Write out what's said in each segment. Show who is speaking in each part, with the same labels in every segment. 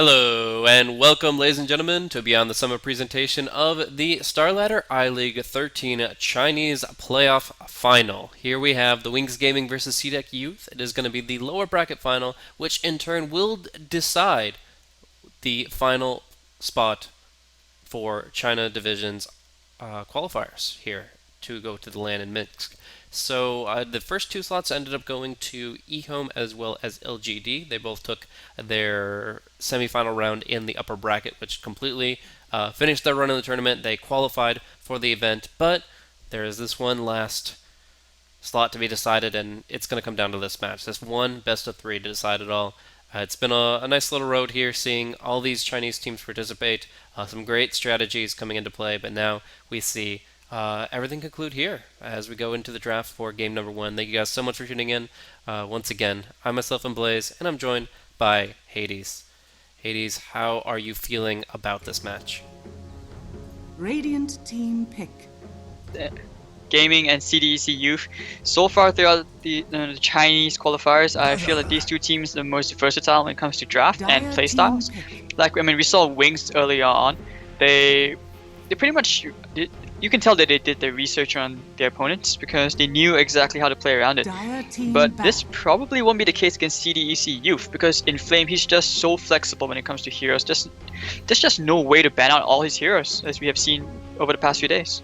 Speaker 1: Hello and welcome, ladies and gentlemen, to Beyond the Summer presentation of the StarLadder I-League 13 Chinese Playoff Final. Here we have the Wings Gaming versus CDEC Youth. It is going to be the lower bracket final, which in turn will decide the final spot for China Division's qualifiers here to go to the LAN in Minsk. So the first two slots ended up going to EHOME as well as LGD. They both took their semifinal round in the upper bracket, which completely finished their run in the tournament. They qualified for the event, but there is this one last slot to be decided, and it's going to come down to this match. This one best of three to decide it all. It's been a nice little road here, seeing all these Chinese teams participate. Some great strategies coming into play, but now we see everything conclude here as we go into the draft for game number one. Thank you guys so much for tuning in. Once again, I myself am Blaze, and I'm joined by Hades. Hades, how are you feeling about this match?
Speaker 2: Radiant team pick.
Speaker 3: Gaming and CDEC Youth. So far throughout the Chinese qualifiers, I feel that these two teams are the most versatile when it comes to draft and playstyles. Like, I mean, we saw Wings earlier on. They pretty much, you can tell that they did their research on their opponents because they knew exactly how to play around it. But this probably won't be the case against CDEC Youth because in Flame he's just so flexible when it comes to heroes. There's just no way to ban out all his heroes, as we have seen over the past few days.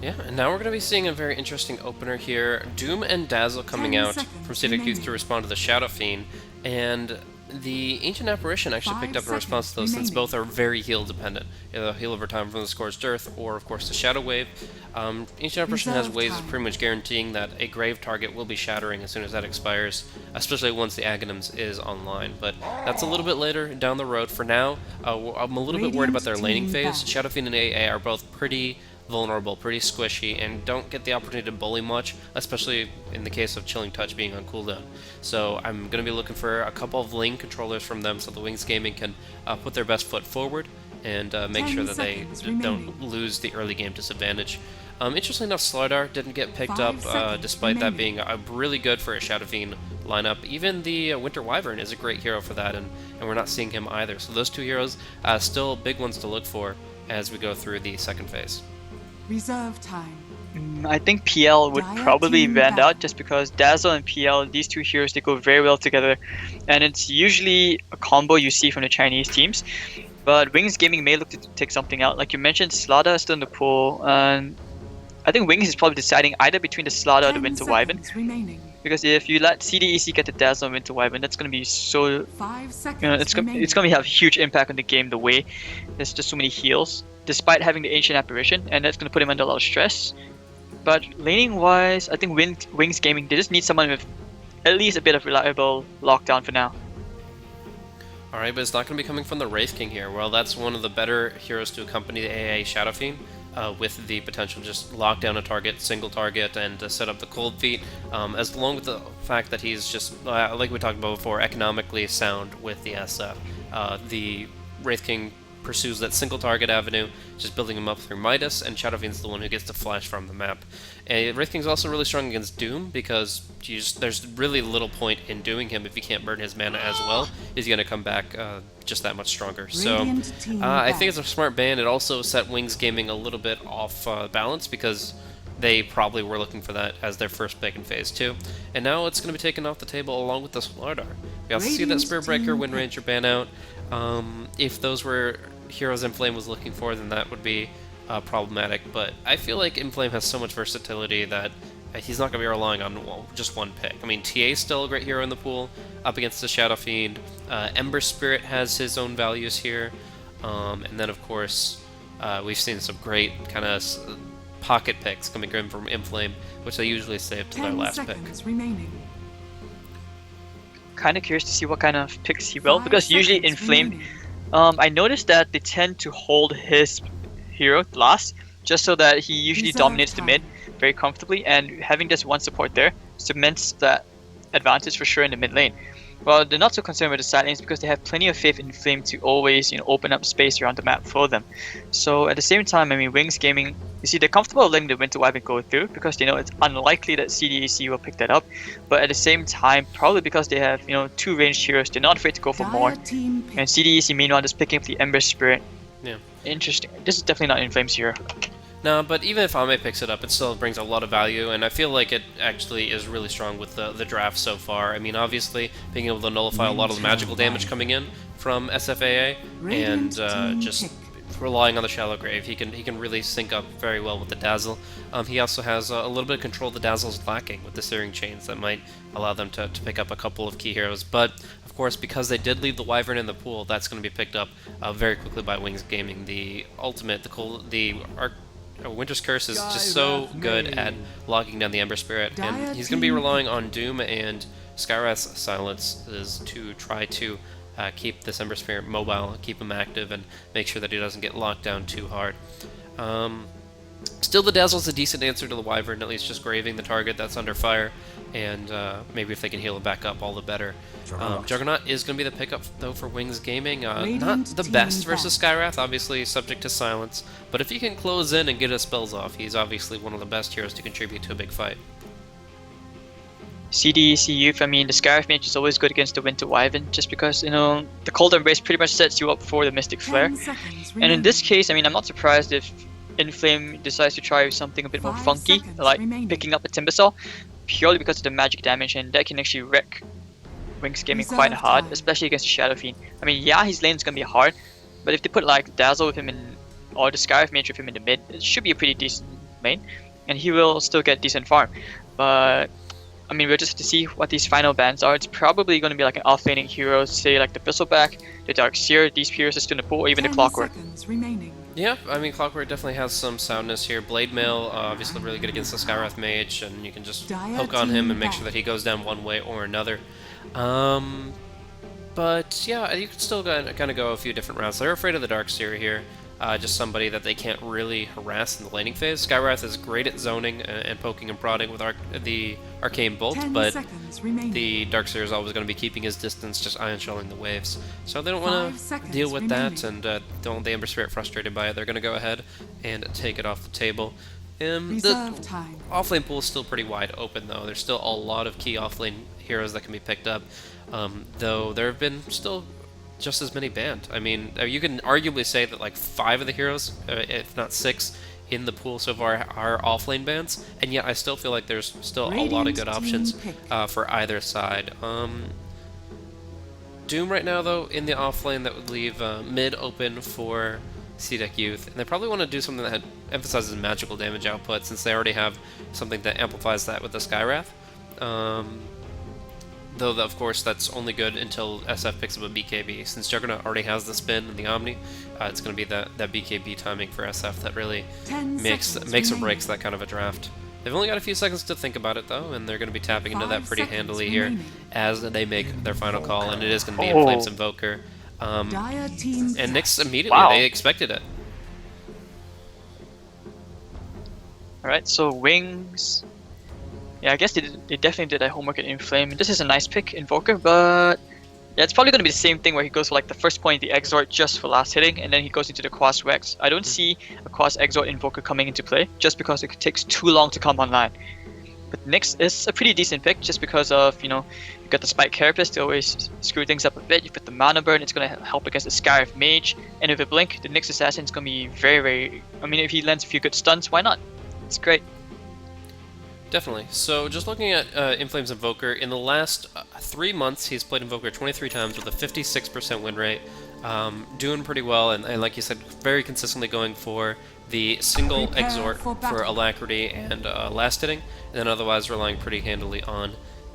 Speaker 1: Yeah, and now we're going to be seeing a very interesting opener here. Doom and Dazzle coming out from CDEC Youth to respond to the Shadow Fiend, and the Ancient Apparition actually picked up in response to those, since both are very heal dependent. Either heal over time from the Scorched Earth, or of course the Shadow Wave. Ancient Apparition has ways of pretty much guaranteeing that a grave target will be shattering as soon as that expires, especially once the Aghanims is online. But that's a little bit later down the road. For now, I'm a little bit worried about their laning phase. Shadow Fiend and AA are both pretty vulnerable, pretty squishy, and don't get the opportunity to bully much, especially in the case of Chilling Touch being on cooldown. So I'm going to be looking for a couple of lane controllers from them so the Wings Gaming can put their best foot forward and make sure that they don't lose the early game disadvantage. Interestingly enough, Slardar didn't get picked up despite that being really good for a Shadow Fiend lineup. Even the Winter Wyvern is a great hero for that, and we're not seeing him either. So those two heroes still big ones to look for as we go through the second phase.
Speaker 2: Reserve time.
Speaker 3: I think PL would probably band out just because Dazzle and PL, these two heroes, they go very well together, and it's usually a combo you see from the Chinese teams. But Wings Gaming may look to take something out. Like you mentioned, Slada is still in the pool, and I think Wings is probably deciding either between the Slada or the Winter Wyvern. Because if you let CDEC get the Dazzle and Winter Wyvern, that's going to be so, it's going to have a huge impact on the game, the way there's just so many heals, despite having the Ancient Apparition, and that's going to put him under a lot of stress. But laning wise, I think Wings Gaming, they just need someone with at least a bit of reliable lockdown for now.
Speaker 1: Alright, but it's not going to be coming from the Wraith King here. Well, that's one of the better heroes to accompany the AA Shadow Fiend, with the potential to just lock down a target, single target, and to set up the cold feet, as along with the fact that he's just, like we talked about before, economically sound with the SF. The Wraith King pursues that single target avenue, just building him up through Midas, and Shadow Fiend's the one who gets to flash from the map. And Wraith King's also really strong against Doom, because there's really little point in doing him if you can't burn his mana as well. He's going to come back just that much stronger. So I think it's a smart ban. It also set Wings Gaming a little bit off balance, because they probably were looking for that as their first pick in Phase 2. And now it's going to be taken off the table along with the Slardar. We also see that Spirit Breaker, Wind Ranger ban out. If those were heroes Inflame was looking for, then that would be problematic. But I feel like Inflame has so much versatility that he's not going to be relying on just one pick. I mean, TA is still a great hero in the pool up against the Shadow Fiend. Ember Spirit has his own values here. And then, of course, we've seen some great kind of pocket picks coming in from Inflame, which they usually save to their last pick.
Speaker 3: Kind of curious to see what kind of picks he will, because usually Inflame, I noticed that they tend to hold his hero last, just so that he usually dominates the mid very comfortably, and having just one support there cements that advantage for sure in the mid lane. Well, they're not so concerned with the side lanes because they have plenty of faith in Flame to always, open up space around the map for them. So at the same time, I mean, Wings Gaming, you see, they're comfortable letting the Winter Wyvern go through because they know it's unlikely that CDEC will pick that up. But at the same time, probably because they have, two ranged heroes, they're not afraid to go for more.
Speaker 2: Dire team
Speaker 3: And
Speaker 2: pick.
Speaker 3: CDEC meanwhile is picking up the Ember Spirit.
Speaker 1: Yeah.
Speaker 3: Interesting. This is definitely not in Flame's hero.
Speaker 1: No, but even if Ame picks it up, it still brings a lot of value, and I feel like it actually is really strong with the draft so far. I mean, obviously, being able to nullify a lot of the magical damage coming in from SFAA, and just relying on the Shallow Grave, he can really sync up very well with the Dazzle. He also has a little bit of control the Dazzle's lacking with the Searing Chains that might allow them to pick up a couple of key heroes, but of course, because they did leave the Wyvern in the pool, that's going to be picked up very quickly by Wings Gaming. The ultimate, Winter's Curse is just so good at locking down the Ember Spirit, and he's going to be relying on Doom and Skywrath's Silences to try to keep this Ember Spirit mobile, keep him active, and make sure that he doesn't get locked down too hard. Still, the Dazzle's a decent answer to the Wyvern, at least just graving the target that's under fire, and maybe if they can heal it back up, all the better. Juggernaut is going to be the pickup, though, for Wings Gaming. Not the best versus Skywrath, obviously subject to silence, but if he can close in and get his spells off, he's obviously one of the best heroes to contribute to a big fight.
Speaker 3: CDEC Youth, I mean, the Scarif Mage is always good against the Winter Wyvern, just because, the Cold Embrace pretty much sets you up for the Mystic Flare. And in this case, I mean, I'm not surprised if Inflame decides to try something a bit more funky, like picking up a Timbersaw, purely because of the magic damage, and that can actually wreck Wings Gaming quite hard, especially against the Shadow Fiend. I mean, yeah, his lane's gonna be hard, but if they put like Dazzle with him in, or the Scarif Mage with him in the mid, it should be a pretty decent lane, and he will still get decent farm. But I mean, we'll just have to see what these final bans are. It's probably going to be like an off-laning hero, say like the Bristleback, the Darkseer, these heroes are still in the pool, or even the Clockwork.
Speaker 1: Yeah, I mean, Clockwork definitely has some soundness here. Blade Mail, obviously really good against the Skywrath Mage, and you can just poke on him and make sure that he goes down one way or another. But yeah, you can still kind of go a few different routes. They're afraid of the Darkseer here. Just somebody that they can't really harass in the laning phase. Skywrath is great at zoning and poking and prodding with the Arcane Bolt, but the Darkseer is always going to be keeping his distance, just ion shelling the waves. So they don't want to deal with that, and don't the Ember Spirit frustrated by it. They're going to go ahead and take it off the table. The offlane pool is still pretty wide open, though. There's still a lot of key offlane heroes that can be picked up, though there have been still just as many banned. I mean, you can arguably say that like 5 of the heroes, if not 6, in the pool so far are offlane bans, and yet I still feel like there's still a lot of good options for either side. Doom right now, though, in the offlane, that would leave mid open for CDEC Youth, and they probably want to do something that emphasizes magical damage output, since they already have something that amplifies that with the Skywrath. Though, of course, that's only good until SF picks up a BKB. Since Juggernaut already has the spin and the Omni, it's going to be that BKB timing for SF that really makes or breaks that kind of a draft. They've only got a few seconds to think about it, though, and they're going to be tapping into that pretty handily here as they make their final call, and it is going to be a Flames Invoker. And Nyx immediately, they expected it.
Speaker 3: Alright, so Wings... Yeah, I guess they definitely did their homework at Inflame. This is a nice pick, Invoker, but yeah, it's probably going to be the same thing where he goes for like the first point, the Exort, just for last hitting, and then he goes into the Quas Wex. I don't see a Quas Exort Invoker coming into play, just because it takes too long to come online. But Nyx is a pretty decent pick, just because of, you got the Spike Carapace to always screw things up a bit. You've got the Mana Burn, it's going to help against the Scarif Mage, and with a Blink, the Nyx Assassin is going to be very, very... I mean, if he lands a few good stuns, why not? It's great.
Speaker 1: Definitely. So just looking at Inflame's Invoker, in the last 3 months, he's played Invoker 23 times with a 56% win rate, doing pretty well, and like you said, very consistently going for the single Exort for Alacrity and last hitting, and then otherwise relying pretty handily on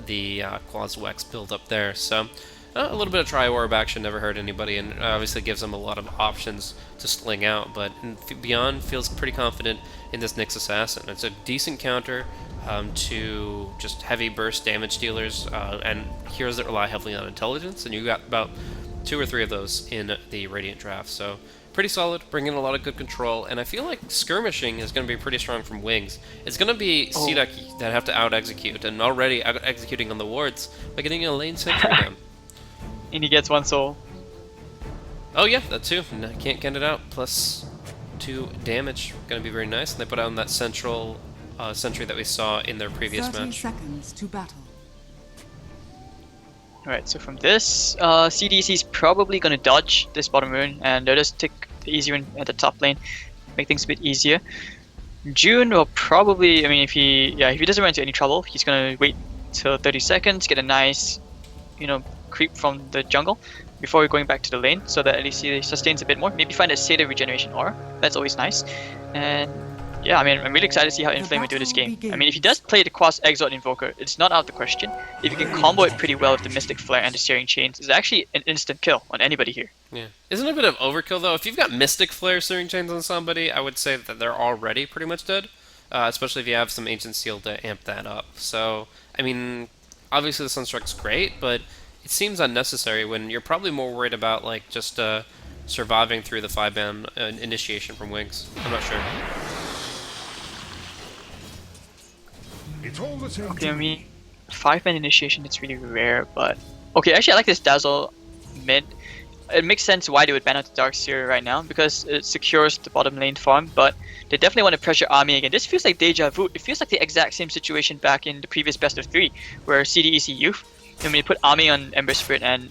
Speaker 1: the Quas Wex build up there. So a little bit of Tri-Orb action never hurt anybody, and obviously gives them a lot of options to sling out, but beyond feels pretty confident in this Nyx Assassin. It's a decent counter to just heavy burst damage dealers and heroes that rely heavily on intelligence, and you got about 2 or 3 of those in the Radiant draft, so pretty solid, bringing a lot of good control, and I feel like skirmishing is going to be pretty strong from Wings. It's going to be CDEC that have to out-execute, and already out-executing on the wards by getting a lane sentry down.
Speaker 3: and he gets 1 soul.
Speaker 1: Oh yeah, that too. No, can't get it out. +2 damage. Gonna be very nice. And they put out that central sentry that we saw in their previous
Speaker 2: 30
Speaker 1: match.
Speaker 2: seconds to battle.
Speaker 3: Alright, so from this, CDEC is probably gonna dodge this bottom rune, and they'll just take the easy rune at the top lane, make things a bit easier. June will probably, I mean, if he doesn't run into any trouble, he's gonna wait till 30 seconds, get a nice, creep from the jungle before going back to the lane, so that at least he sustains a bit more. Maybe find a Seda regeneration aura. That's always nice. And yeah, I mean, I'm really excited to see how Inflame will do this game. I mean, if he does play the Cross Exalt Invoker, it's not out of the question. If you can combo it pretty well with the Mystic Flare and the Searing Chains, it's actually an instant kill on anybody here.
Speaker 1: Yeah. Isn't it a bit of overkill though? If you've got Mystic Flare Searing Chains on somebody, I would say that they're already pretty much dead. Especially if you have some Ancient Seal to amp that up. So, I mean, obviously the Sunstruck's great, but it seems unnecessary when you're probably more worried about like just surviving through the 5-ban initiation from Wings. I'm not sure.
Speaker 4: It's all the same.
Speaker 3: Okay, I mean, 5-man initiation, it's really rare, but... Okay, actually I like this Dazzle mid. It makes sense why they would ban out the Darkseer right now, because it secures the bottom lane farm, but they definitely want to pressure Army again. This feels like deja vu. It feels like the exact same situation back in the previous best of 3, where CDEC Youth, and when you put Army on Ember Spirit, and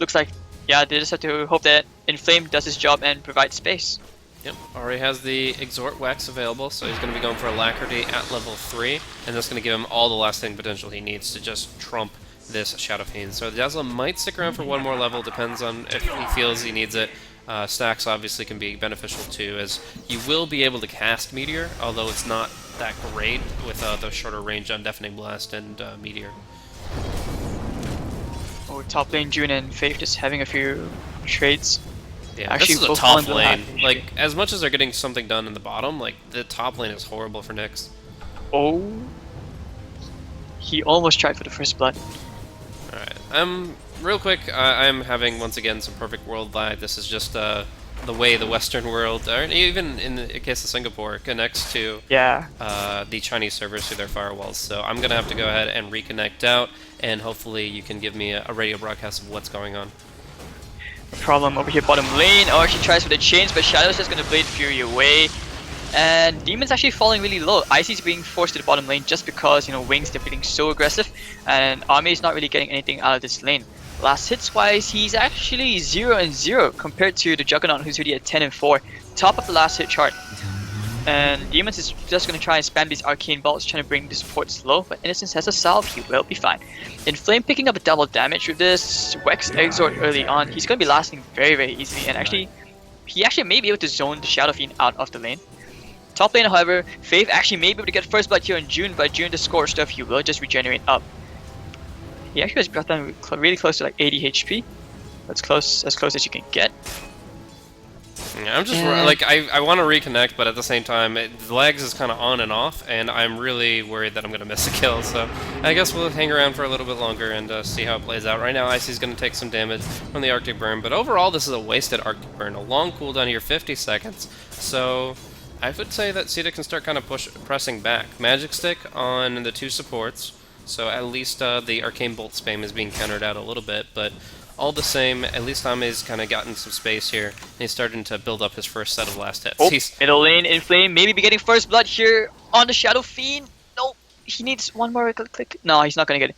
Speaker 3: looks like, yeah, they just have to hope that Inflame does his job and provides space.
Speaker 1: Yep, already has the Exhort Wax available, so he's going to be going for Alacrity at level 3, and that's going to give him all the lasting potential he needs to just trump this Shadow Fiend. So the Dazzle might stick around for 1 more level, depends on if he feels he needs it. Stacks obviously can be beneficial too, as you will be able to cast Meteor, although it's not that great with the shorter range on Deafening Blast and Meteor.
Speaker 3: Oh, top lane June and Faith just having a few trades.
Speaker 1: Yeah,
Speaker 3: actually,
Speaker 1: this is a tough lane. Like, as much as they're getting something done in the bottom, like, the top lane is horrible for Nyx.
Speaker 3: Oh. He almost tried for the first blood.
Speaker 1: Alright, real quick, I'm having, once again, some perfect world lag. This is just the way the Western world, or even in the case of Singapore, connects to the Chinese servers through their firewalls. So I'm going to have to go ahead and reconnect out, and hopefully you can give me a radio broadcast of what's going on.
Speaker 3: Problem over here bottom lane. Oh, she tries for the chains, but Shadow's just gonna Blade Fury away. And Demon's actually falling really low. Icy's being forced to the bottom lane just because, Wings, they're feeling so aggressive. And Army's not really getting anything out of this lane. Last hits wise, he's actually 0-0 compared to the Juggernaut, who's already at 10-4. Top of the last hit chart. And Demons is just going to try and spam these arcane bolts, trying to bring the supports low, but Innocence has a salve, he will be fine. Inflame picking up a double damage with this Wex Exort early on, he's going to be lasting very, very easily, and he actually may be able to zone the Shadow Fiend out of the lane. Top lane, however, Faith actually may be able to get first blood here on June, but June the score stuff, he will just regenerate up. He actually has brought down really close to like 80 HP. That's as close as you can get.
Speaker 1: Yeah, I'm just like I want to reconnect, but at the same time, the lags is kind of on and off, and I'm really worried that I'm gonna miss a kill. So I guess we'll hang around for a little bit longer and see how it plays out. Right now, Icy's gonna take some damage from the Arctic Burn, but overall, this is a wasted Arctic Burn. A long cooldown here, 50 seconds. So I would say that CDEC can start kind of pressing back. Magic Stick on the 2 supports, so at least the Arcane Bolt spam is being countered out a little bit, but all the same, at least Ame's kind of gotten some space here, and he's starting to build up his first set of last hits.
Speaker 3: Oh, middle lane, Inflame, maybe be getting first blood here on the Shadow Fiend. No, he needs one more click. No, he's not going to get it.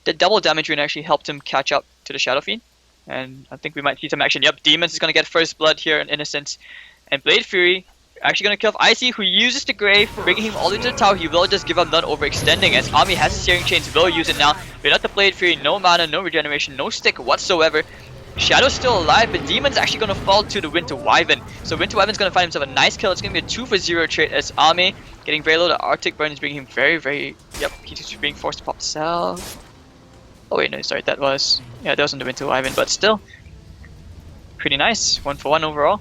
Speaker 3: The double damage rune actually helped him catch up to the Shadow Fiend, and I think we might see some action. Yep, Demons is going to get first blood here in Innocence, and Blade Fury actually going to kill off Icy, who uses the Grave, bringing him all the way to the tower. He will just give up, not overextending, as Ami has his Searing Chains, will use it now. Without the Blade Fury, no mana, no regeneration, no stick whatsoever. Shadow's still alive, but Demon's actually going to fall to the Winter Wyvern. So Winter Wyvern's going to find himself a nice kill. It's going to be a 2 for 0 trade, as Ami getting very low. The Arctic Burn is bringing him very, yep, he's being forced to pop the cell. Oh wait, no, sorry, that wasn't the Winter Wyvern, but still pretty nice. 1 for 1 overall.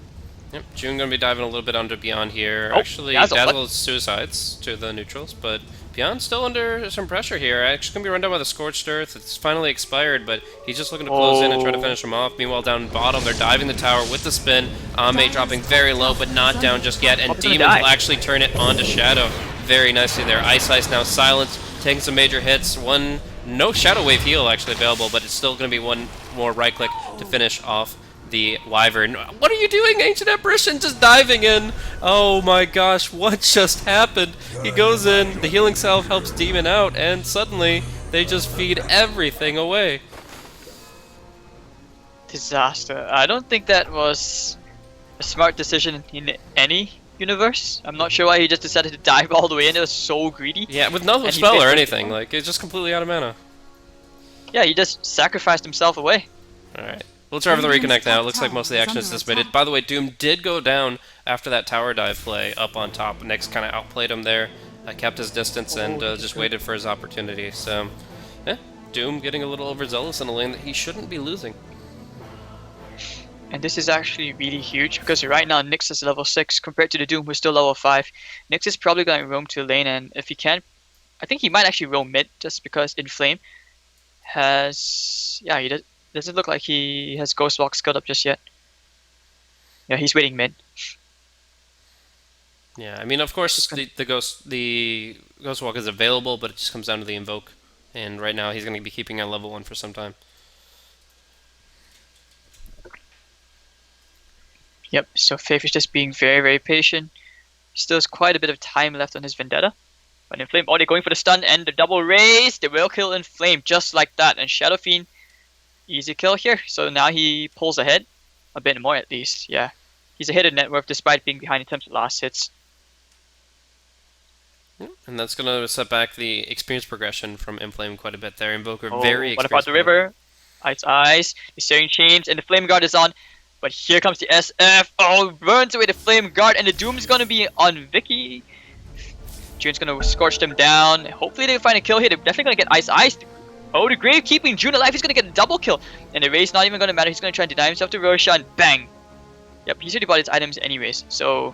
Speaker 1: Yep, June gonna be diving a little bit under Beyond here.
Speaker 3: Oh,
Speaker 1: actually, Dazzle suicides to the neutrals, but Beyond's still under some pressure here. Actually gonna be run down by the Scorched Earth. It's finally expired, but he's just looking to close in and try to finish him off. Meanwhile, down bottom, they're diving the tower with the spin. Ame dropping very low, but not down just yet, and Demons will actually turn it onto Shadow. Very nicely there. Ice now silent, taking some major hits. No Shadow Wave heal actually available, but it's still gonna be one more right click to finish off the Wyvern. What are you doing, Ancient Apparition? Just diving in. Oh my gosh, what just happened? He goes in, the healing salve helps Demon out, and suddenly they just feed everything away.
Speaker 3: Disaster. I don't think that was a smart decision in any universe. I'm not sure why he just decided to dive all the way in. It was so greedy.
Speaker 1: Yeah, with no
Speaker 3: And he
Speaker 1: spell or
Speaker 3: failed.
Speaker 1: anything. Like, it's just completely out of mana.
Speaker 3: Yeah, he just sacrificed himself away.
Speaker 1: Alright. We'll try for the reconnect now. It looks like most of the action is dissipated. By the way, Doom did go down after that tower dive play up on top. Nyx kind of outplayed him there, kept his distance, and just waited for his opportunity. So, yeah, Doom getting a little overzealous in a lane that he shouldn't be losing.
Speaker 3: And this is actually really huge because right now Nyx is level 6 compared to the Doom who's still level 5. Nyx is probably going to roam to lane, and if he can, I think he might actually roam mid just because Inflame has... Yeah, he doesn't look like he has Ghost Walk skilled up just yet. Yeah, he's waiting mid.
Speaker 1: Yeah, I mean, of course, the Ghost Walk is available, but it just comes down to the Invoke. And right now he's going to be keeping on level 1 for some time.
Speaker 3: Yep, so Faith is just being very, very patient. Still has quite a bit of time left on his Vendetta. But Inflame, oh, they're going for the stun and the double raise. They will kill Inflame just like that. And Shadow Fiend, easy kill here. So now he pulls ahead. A bit more at least, yeah. He's ahead of net worth despite being behind in terms of last hits.
Speaker 1: And that's going to set back the experience progression from Inflame quite a bit there. Invoker very experienced.
Speaker 3: What about the river? Ice, the Searing Chains, and the Flame Guard is on. But here comes the SF. Oh, burns away the Flame Guard, and the Doom's gonna be on Vicky. June's gonna scorch them down. Hopefully they find a kill here. They're definitely gonna get Ice. Oh, the Grave keeping June alive. He's gonna get a double kill. And the raise not even gonna matter. He's gonna try and deny himself to Roshan. Bang! Yep, he's already bought his items anyways. So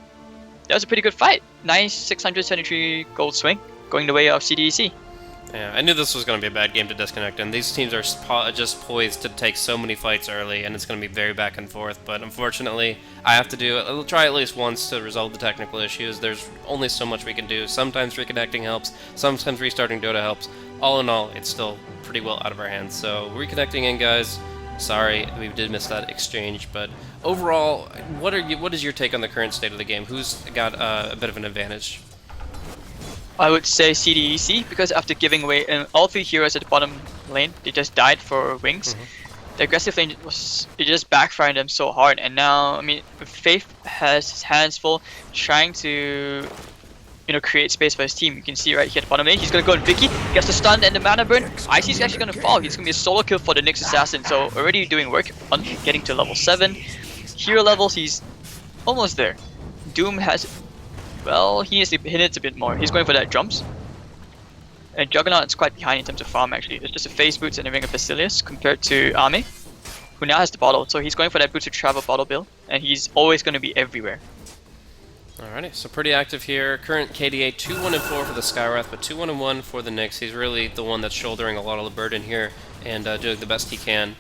Speaker 3: that was a pretty good fight. Nice 673 gold swing going the way of CDEC.
Speaker 1: Yeah, I knew this was going to be a bad game to disconnect, and these teams are just poised to take so many fights early, and it's going to be very back and forth. But unfortunately, I have to do it. I'll try at least once to resolve the technical issues. There's only so much we can do. Sometimes reconnecting helps, sometimes restarting Dota helps. All in all, it's still pretty well out of our hands. So reconnecting in, guys. Sorry, we did miss that exchange, but overall, what is your take on the current state of the game? Who's got a bit of an advantage?
Speaker 3: I would say CDEC, because after giving away all 3 heroes at the bottom lane, they just died for Wings. The aggressive lane it just backfired them so hard, and now, I mean, Faith has his hands full trying to, create space for his team. You can see right here at the bottom lane, he's gonna go on Vicky, gets the stun and the mana burn. Icy's actually gonna fall. He's gonna be a solo kill for the Nyx Assassin, so already doing work on getting to level 7. Hero levels, he's almost there. Doom has... Well, he hits a bit more. He's going for that jumps. And Juggernaut's quite behind in terms of farm actually. It's just a Phase Boots and a Ring of Basilius compared to Ame, who now has the bottle. So he's going for that Boots to travel bottle build, and he's always going to be everywhere.
Speaker 1: Alrighty, so pretty active here. Current KDA 2-1-4 for the Skywrath, but 2-1-1 for the Nyx. He's really the one that's shouldering a lot of the burden here and doing the best he can.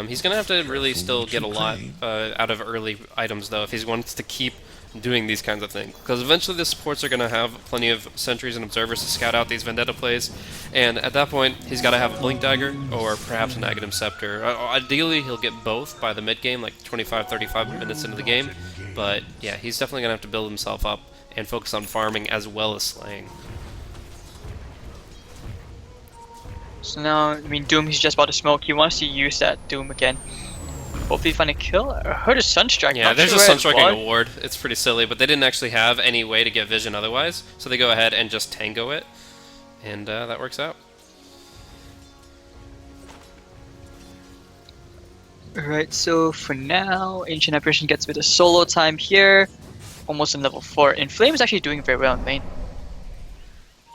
Speaker 1: He's going to have to really still get a lot out of early items though if he wants to keep doing these kinds of things, because eventually the supports are going to have plenty of sentries and observers to scout out these Vendetta plays, and at that point he's got to have a Blink Dagger or perhaps an Aghanim Scepter. Ideally he'll get both by the mid game, like 25-35 minutes into the game, but yeah, he's definitely going to have to build himself up and focus on farming as well as slaying.
Speaker 3: So now, I mean, Doom, he's just about to smoke. He wants to use that Doom again. Hopefully find a kill. I heard a Sunstrike.
Speaker 1: Yeah, there's a Sunstriking award. It's pretty silly, but they didn't actually have any way to get vision otherwise, so they go ahead and just tango it, and that works out.
Speaker 3: Alright, so for now, Ancient Apparition gets a bit of solo time here. Almost in level 4. Inflame is actually doing very well in lane.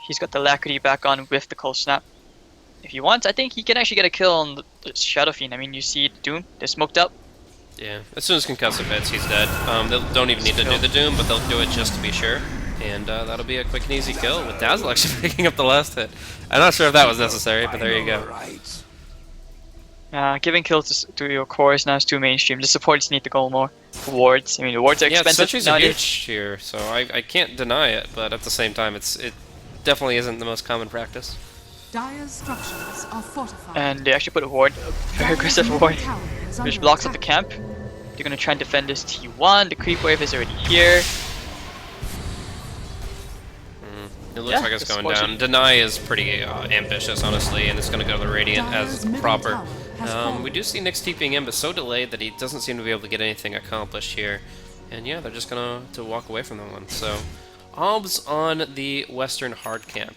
Speaker 3: He's got the Alacrity back on with the Cold Snap. If he wants, I think he can actually get a kill on the Shadow Fiend. I mean, you see Doom, they're smoked up.
Speaker 1: Yeah, as soon as Concussive hits, he's dead. They don't even need to do the Doom, but they'll do it just to be sure. And that'll be a quick and easy kill, with Dazzle actually picking up the last hit. I'm not sure if that was necessary, but there you go.
Speaker 3: Giving kills to your cores now is too mainstream. The supports need to go more. Wards, I mean, the wards are expensive.
Speaker 1: Yeah, sentries are huge here, so I can't deny it, but at the same time, it definitely isn't the most common practice.
Speaker 2: Dire's structures are fortified.
Speaker 3: And they actually put a ward, a very aggressive
Speaker 2: Dire's
Speaker 3: ward,
Speaker 2: middle tower is
Speaker 3: which
Speaker 2: under
Speaker 3: blocks up the
Speaker 2: attack.
Speaker 3: camp. They're gonna try and defend this T1. The creep wave is already here.
Speaker 1: It looks like it's going down. Deny is pretty ambitious, honestly, and it's going to go to the Radiant as
Speaker 2: Dire's middle
Speaker 1: proper.
Speaker 2: tower has fallen.
Speaker 1: We do see Nyx TPing in, but so delayed that he doesn't seem to be able to get anything accomplished here. And yeah, they're just going to walk away from that one. So, Obs on the Western hard camp.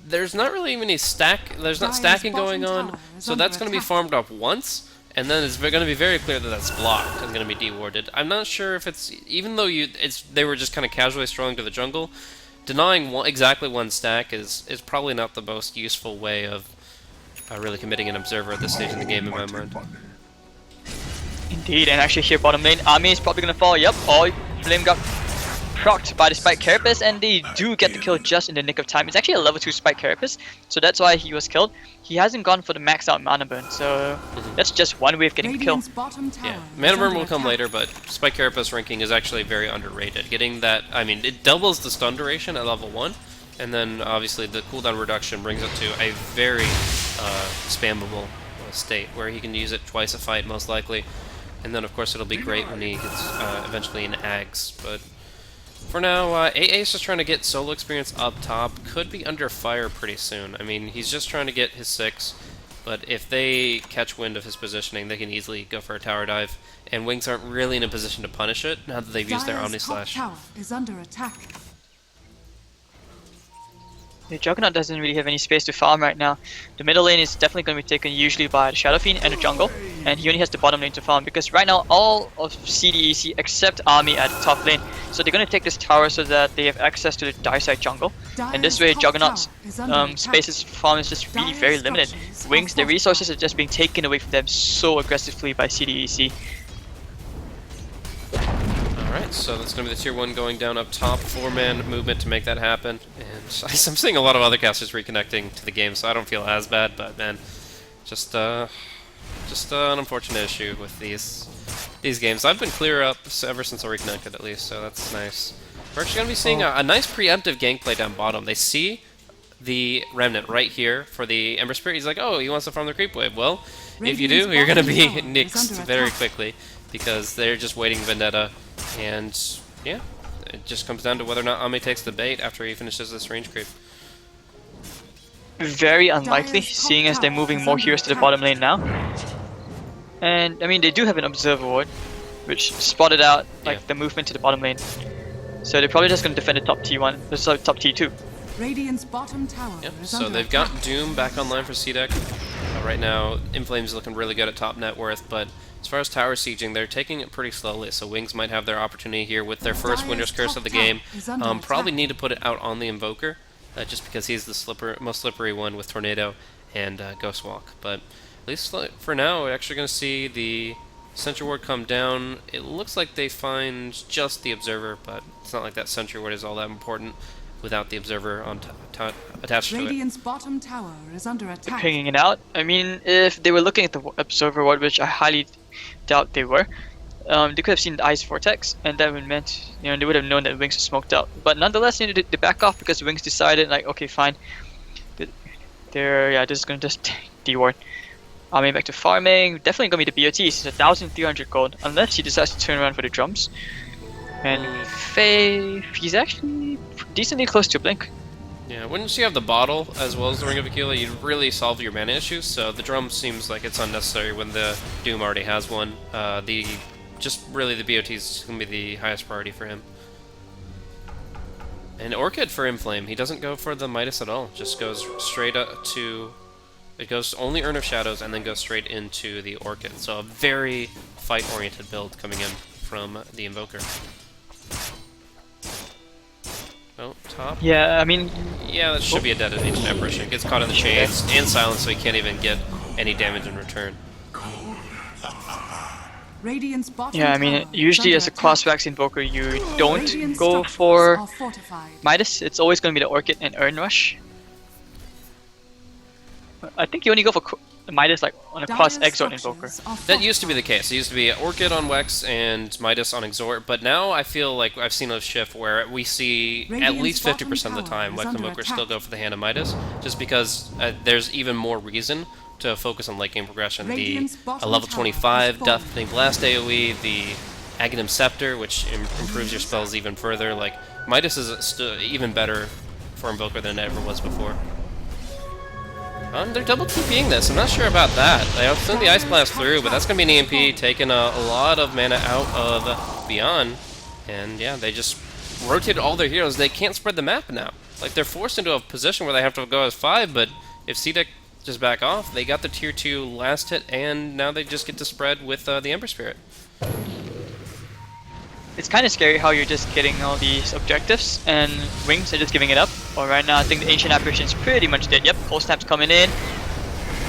Speaker 1: There's not really any there's not
Speaker 2: Dire's
Speaker 1: stacking
Speaker 2: bottom
Speaker 1: going on,
Speaker 2: tower is
Speaker 1: so
Speaker 2: under
Speaker 1: that's going to be
Speaker 2: attack.
Speaker 1: farmed up once, and then it's going to be very clear that that's blocked and going to be dewarded. I'm not sure if it's, even though they were just kind of casually strolling to the jungle, denying exactly one stack is probably not the most useful way of really committing an observer at this stage in the game, in my mind.
Speaker 3: Indeed, and actually here bottom lane, Army is probably gonna fall. Yep, oh, Flame got procced by the Spike Carapace, and they do get the kill just in the nick of time. It's actually a level 2 Spike Carapace, so that's why he was killed. He hasn't gone for the max out mana burn, so that's just one way of getting the kill.
Speaker 2: Radiant's bottom tower
Speaker 1: Yeah,
Speaker 2: is
Speaker 1: Mana Burn
Speaker 2: under
Speaker 1: will come
Speaker 2: attack.
Speaker 1: later, but Spike Carapace ranking is actually very underrated. Getting that, I mean, it doubles the stun duration at level 1, and then obviously the cooldown reduction brings it to a very spammable state, where he can use it twice a fight most likely. And then of course it'll be great when he gets eventually in Ags, but for now, AA is just trying to get solo experience up top. Could be under fire pretty soon. I mean, he's just trying to get his 6, but if they catch wind of his positioning, they can easily go for a tower dive, and Wings aren't really in a position to punish it now that they've used their Omni
Speaker 2: Dire's top
Speaker 1: Slash.
Speaker 2: tower is under attack.
Speaker 3: The Juggernaut doesn't really have any space to farm right now. The middle lane is definitely going to be taken usually by the Shadow Fiend and the jungle, and he only has the bottom lane to farm because right now all of CDEC except Army at the top lane. So they're going to take this tower so that they have access to the Dire side jungle, and this way
Speaker 2: Dire's top
Speaker 3: Juggernaut's
Speaker 2: tower is under attack.
Speaker 3: spaces for farm is just really
Speaker 2: Dire's
Speaker 3: very limited.
Speaker 2: structures are
Speaker 3: Wings, their
Speaker 2: fortified.
Speaker 3: resources are just being taken away from them so aggressively by CDEC.
Speaker 1: Alright, so that's going to be the tier 1 going down up top. 4-man movement to make that happen. And I'm seeing a lot of other casters reconnecting to the game, so I don't feel as bad, but man, just an unfortunate issue with these games. I've been clear up ever since I reconnected, at least, so that's nice. We're actually going to be seeing a nice preemptive gameplay down bottom. They see the Remnant right here for the Ember Spirit. He's like, oh, he wants to farm the creep wave. Well, if you do,
Speaker 2: Radiant's
Speaker 1: you're going to
Speaker 2: bottom
Speaker 1: be
Speaker 2: tower is
Speaker 1: nixed
Speaker 2: under
Speaker 1: very
Speaker 2: attack.
Speaker 1: quickly, because they're just waiting Vendetta, and yeah, it just comes down to whether or not Ame takes the bait after he finishes this range creep.
Speaker 3: Very unlikely,
Speaker 2: Dire's top
Speaker 3: seeing as they're
Speaker 2: tower
Speaker 3: moving
Speaker 2: is
Speaker 3: more
Speaker 2: under
Speaker 3: heroes to the
Speaker 2: attack.
Speaker 3: bottom lane now. And I mean, they do have an observer ward, which spotted out like
Speaker 1: Yeah.
Speaker 3: the movement to the bottom lane. So they're probably just going to defend the top T1, sorry, top T2.
Speaker 2: Radiant's bottom tower
Speaker 1: Yep,
Speaker 2: is
Speaker 1: so
Speaker 2: under
Speaker 1: they've
Speaker 2: attack.
Speaker 1: got Doom back online for CDEC. Right now, Inflame's looking really good at top net worth, but as far as tower sieging, they're taking it pretty slowly, so Wings might have their opportunity here with their first
Speaker 2: Dire's
Speaker 1: Winter's Curse
Speaker 2: top
Speaker 1: of the
Speaker 2: tower
Speaker 1: game.
Speaker 2: is under
Speaker 1: Probably
Speaker 2: attack.
Speaker 1: need to put it out on the Invoker, just because he's the most slippery one with Tornado and Ghost Walk. But at least for now, we're actually going to see the Sentry Ward come down. It looks like they find just the Observer, but it's not like that Sentry Ward is all that important without the Observer on attached to it.
Speaker 2: Radiant's bottom tower is under attack.
Speaker 3: Pinging it out. I mean, if they were looking at the observer ward, which I highly doubt they were, they could have seen the Ice Vortex, and that would meant, you know, they would have known that Wings was smoked out. But nonetheless, you know, they back off because Wings decided, like, okay, fine. They're just going to just deward. Army back to farming. Definitely going to be the BOT. It's 1,300 gold, unless he decides to turn around for the drums. And Faye, he's actually decently close to a blink.
Speaker 1: Yeah, once you have the bottle as well as the Ring of Aquila, you really solve your mana issues. So the drum seems like it's unnecessary when the Doom already has one. Just really the BOT is gonna be the highest priority for him. And Orchid for Inflame, he doesn't go for the Midas at all. Just goes straight up to. It goes only Urn of Shadows and then goes straight into the Orchid. So a very fight-oriented build coming in from the Invoker. Oh, top.
Speaker 3: Yeah, I mean,
Speaker 1: Yeah, that should be a detonation apparition. Gets caught in the chains and silenced, so he can't even get any damage in return.
Speaker 2: Radiant's bottom
Speaker 3: yeah, I mean,
Speaker 2: tower is
Speaker 3: usually
Speaker 2: under
Speaker 3: as a
Speaker 2: attack.
Speaker 3: cross-wax invoker, you don't
Speaker 2: Radiant's
Speaker 3: go
Speaker 2: structures
Speaker 3: for
Speaker 2: are fortified.
Speaker 3: Midas. It's always going to be the Orchid and Urn Rush. I think you only go for Midas like on a cross
Speaker 2: Dire's
Speaker 3: Exort Invoker.
Speaker 2: structures are
Speaker 1: That used to be the
Speaker 2: fortified.
Speaker 1: case. It used to be Orchid on Wex and Midas on Exort, but now I feel like I've seen a shift where we see at
Speaker 2: Radiant's
Speaker 1: least
Speaker 2: bottom
Speaker 1: 50% of the
Speaker 2: tower
Speaker 1: time
Speaker 2: is
Speaker 1: Wex
Speaker 2: under
Speaker 1: Invokers
Speaker 2: attack.
Speaker 1: still go for the hand of Midas, just because there's even more reason to focus on late game progression.
Speaker 2: Radiant's
Speaker 1: The
Speaker 2: bottom
Speaker 1: level
Speaker 2: tower
Speaker 1: 25
Speaker 2: has fallen.
Speaker 1: Deafening Blast AoE, the Aghanim Scepter, which improves your spells even further. Like, Midas is even better for Invoker than it ever was before. They're double TPing this. I'm not sure about that. They'll send the Ice Blast through, but that's going to be an EMP, taking a lot of mana out of Beyond. And yeah, they just rotated all their heroes. They can't spread the map now. Like, they're forced into a position where they have to go as 5, but if CDEC just back off, they got the tier 2 last hit, and now they just get to spread with the Ember Spirit.
Speaker 3: It's kind of scary how you're just getting all these objectives and Wings are just giving it up. Well, right now I think the Ancient Apparition is pretty much dead. Yep, Cold Snap's coming in.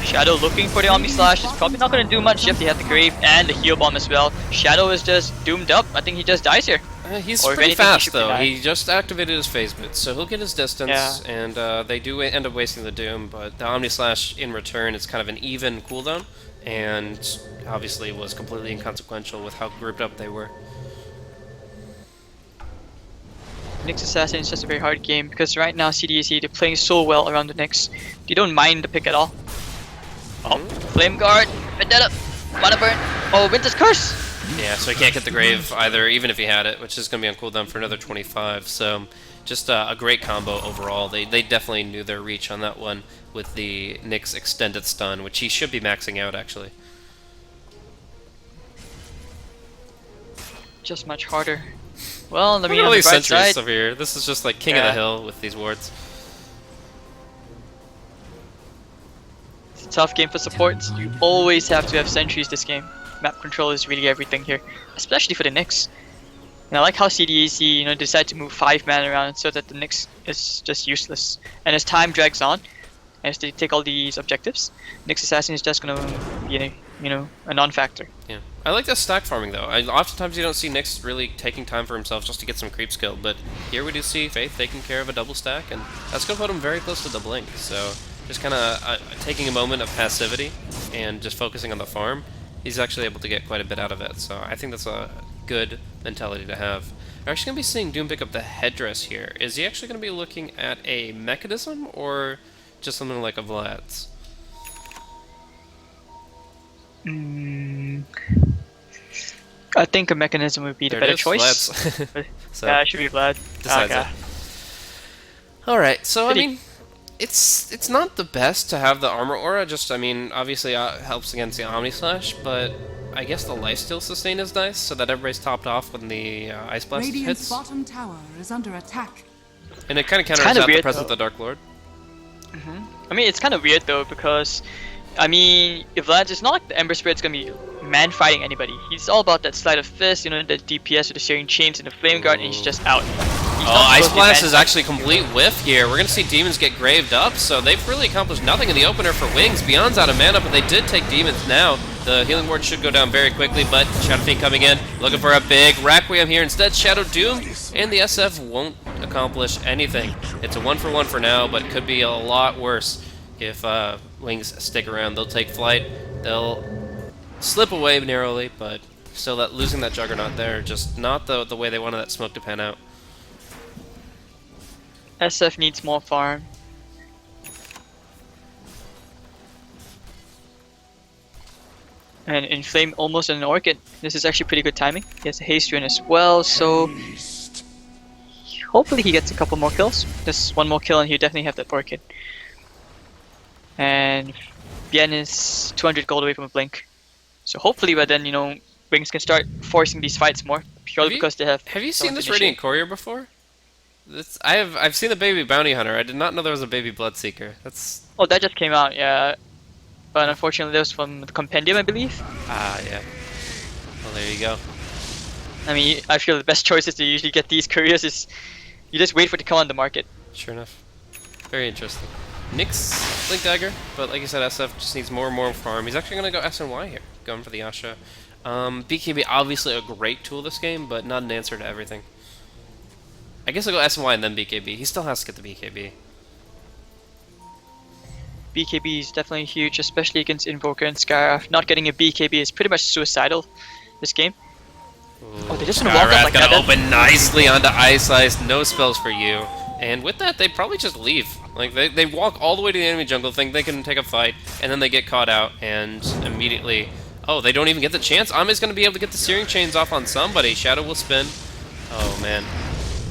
Speaker 3: Shadow looking for the Omni Slash. It's probably not going to do much. Yep, they have the Grave and the Heal Bomb as well. Shadow is just doomed up. I think he just dies here.
Speaker 1: He's
Speaker 3: Or if
Speaker 1: pretty
Speaker 3: anything, he
Speaker 1: fast,
Speaker 3: should be
Speaker 1: though.
Speaker 3: dying.
Speaker 1: He just activated his phase boots, so he'll get his distance,
Speaker 3: Yeah.
Speaker 1: and they do end up wasting the Doom, but the Omni Slash in return is kind of an even cooldown, and obviously was completely inconsequential with how grouped up they were.
Speaker 3: Nyx Assassin is just a very hard game because right now CDEC, they're playing so well around the Nyx. They don't mind the pick at all. Oh, Flame Guard, Vendetta, Mana Burn. Oh, Winter's Curse!
Speaker 1: Yeah, so he can't get the Grave either, even if he had it, which is going to be on cooldown for another 25, so just a great combo overall. They definitely knew their reach on that one with the Nyx extended stun, which he should be maxing out, actually.
Speaker 3: Just much harder. Well, let me
Speaker 1: Look at
Speaker 3: on
Speaker 1: all
Speaker 3: the
Speaker 1: these
Speaker 3: bright
Speaker 1: sentries
Speaker 3: side.
Speaker 1: over here. This is just like king of the
Speaker 3: Yeah.
Speaker 1: hill with these wards.
Speaker 3: It's a tough game for supports. You always have to have sentries this game. Map control is really everything here, especially for the Nyx. And I like how CDEC, decide to move 5 mana around so that the Nyx is just useless. And as time drags on, as they take all these objectives, Nyx Assassin is just gonna be a non-factor.
Speaker 1: Yeah, I like the stack farming though. Oftentimes you don't see Nyx really taking time for himself just to get some creep skill, but here we do see Faith taking care of a double stack, and that's going to put him very close to the blink. So just kind of taking a moment of passivity and just focusing on the farm, he's actually able to get quite a bit out of it. So I think that's a good mentality to have. We're actually going to be seeing Doom pick up the headdress here. Is he actually going to be looking at a mechanism or just something like a Vlad's?
Speaker 3: I think a mechanism would be the
Speaker 1: There
Speaker 3: better
Speaker 1: it is,
Speaker 3: choice.
Speaker 1: Vlad's. So,
Speaker 3: Yeah, I should be glad.
Speaker 1: decides
Speaker 3: Okay.
Speaker 1: it. Alright, so I mean, it's not the best to have the armor aura, just, I mean, obviously helps against the Omni Slash, but I guess the lifesteal sustain is nice, so that everybody's topped off when the Ice Blast
Speaker 2: Radiant's
Speaker 1: hits.
Speaker 2: bottom tower is under attack.
Speaker 1: And it kind of counters
Speaker 3: kinda
Speaker 1: out the
Speaker 3: weird,
Speaker 1: presence of
Speaker 3: though.
Speaker 1: the Dark Lord.
Speaker 3: I mean, it's kind of weird though because, I mean, if Vlad's, it's not like the Ember Spirit's gonna be man fighting anybody. He's all about that sleight of fist, the DPS with the Searing Chains and the Flame Guard, and he's just out. He's
Speaker 1: Oh,
Speaker 3: not
Speaker 1: Ice
Speaker 3: supposed to be
Speaker 1: Blast
Speaker 3: man
Speaker 1: is actually complete whiff here. We're going to see Demons get graved up, so they've really accomplished nothing in the opener for Wings. Beyond's out of mana, but they did take Demons now. The Healing Ward should go down very quickly, but Shadow Fiend coming in, looking for a big Requiem here. Instead, Shadow Doom, and the SF won't accomplish anything. It's a 1-for-1 for now, but it could be a lot worse if Wings stick around. They'll take flight, they'll slip away narrowly, but still losing that Juggernaut there, just not the way they wanted that smoke to pan out.
Speaker 3: SF needs more farm. And Inflame almost an Orchid. This is actually pretty good timing. He has a Haste Rune as well, so
Speaker 4: Haste.
Speaker 3: hopefully he gets a couple more kills. Just one more kill and he'll definitely have that Orchid. And Bien is 200 gold away from a blink. So hopefully by then, Wings can start forcing these fights more. Purely because they have...
Speaker 1: Have you seen
Speaker 3: someone
Speaker 1: this
Speaker 3: to initiate.
Speaker 1: Radiant Courier before? I've seen the baby bounty hunter. I did not know there was a baby bloodseeker. That's
Speaker 3: Oh, that just came out, yeah. But unfortunately, that was from the Compendium, I believe.
Speaker 1: yeah. Well, there you go.
Speaker 3: I mean, I feel the best choices to usually get these couriers is you just wait for it to come on the market.
Speaker 1: Sure enough. Very interesting. Nyx Blink Dagger, but like I said, SF just needs more and more farm. He's actually going to go SNY here, going for the Asha. BKB obviously a great tool this game, but not an answer to everything. I guess I'll go SNY and then BKB. He still has to get the BKB.
Speaker 3: BKB is definitely huge, especially against Invoker and Skyrath. Not getting a BKB is pretty much suicidal this game. Oh, they just gonna walk up like
Speaker 1: gonna
Speaker 3: that.
Speaker 1: open nicely onto Ice Ice. No spells for you. And with that, they probably just leave. Like, they walk all the way to the enemy jungle, think they can take a fight, and then they get caught out, and immediately... Oh, they don't even get the chance. Ame's gonna be able to get the Searing Chains off on somebody. Shadow will spin. Oh, man.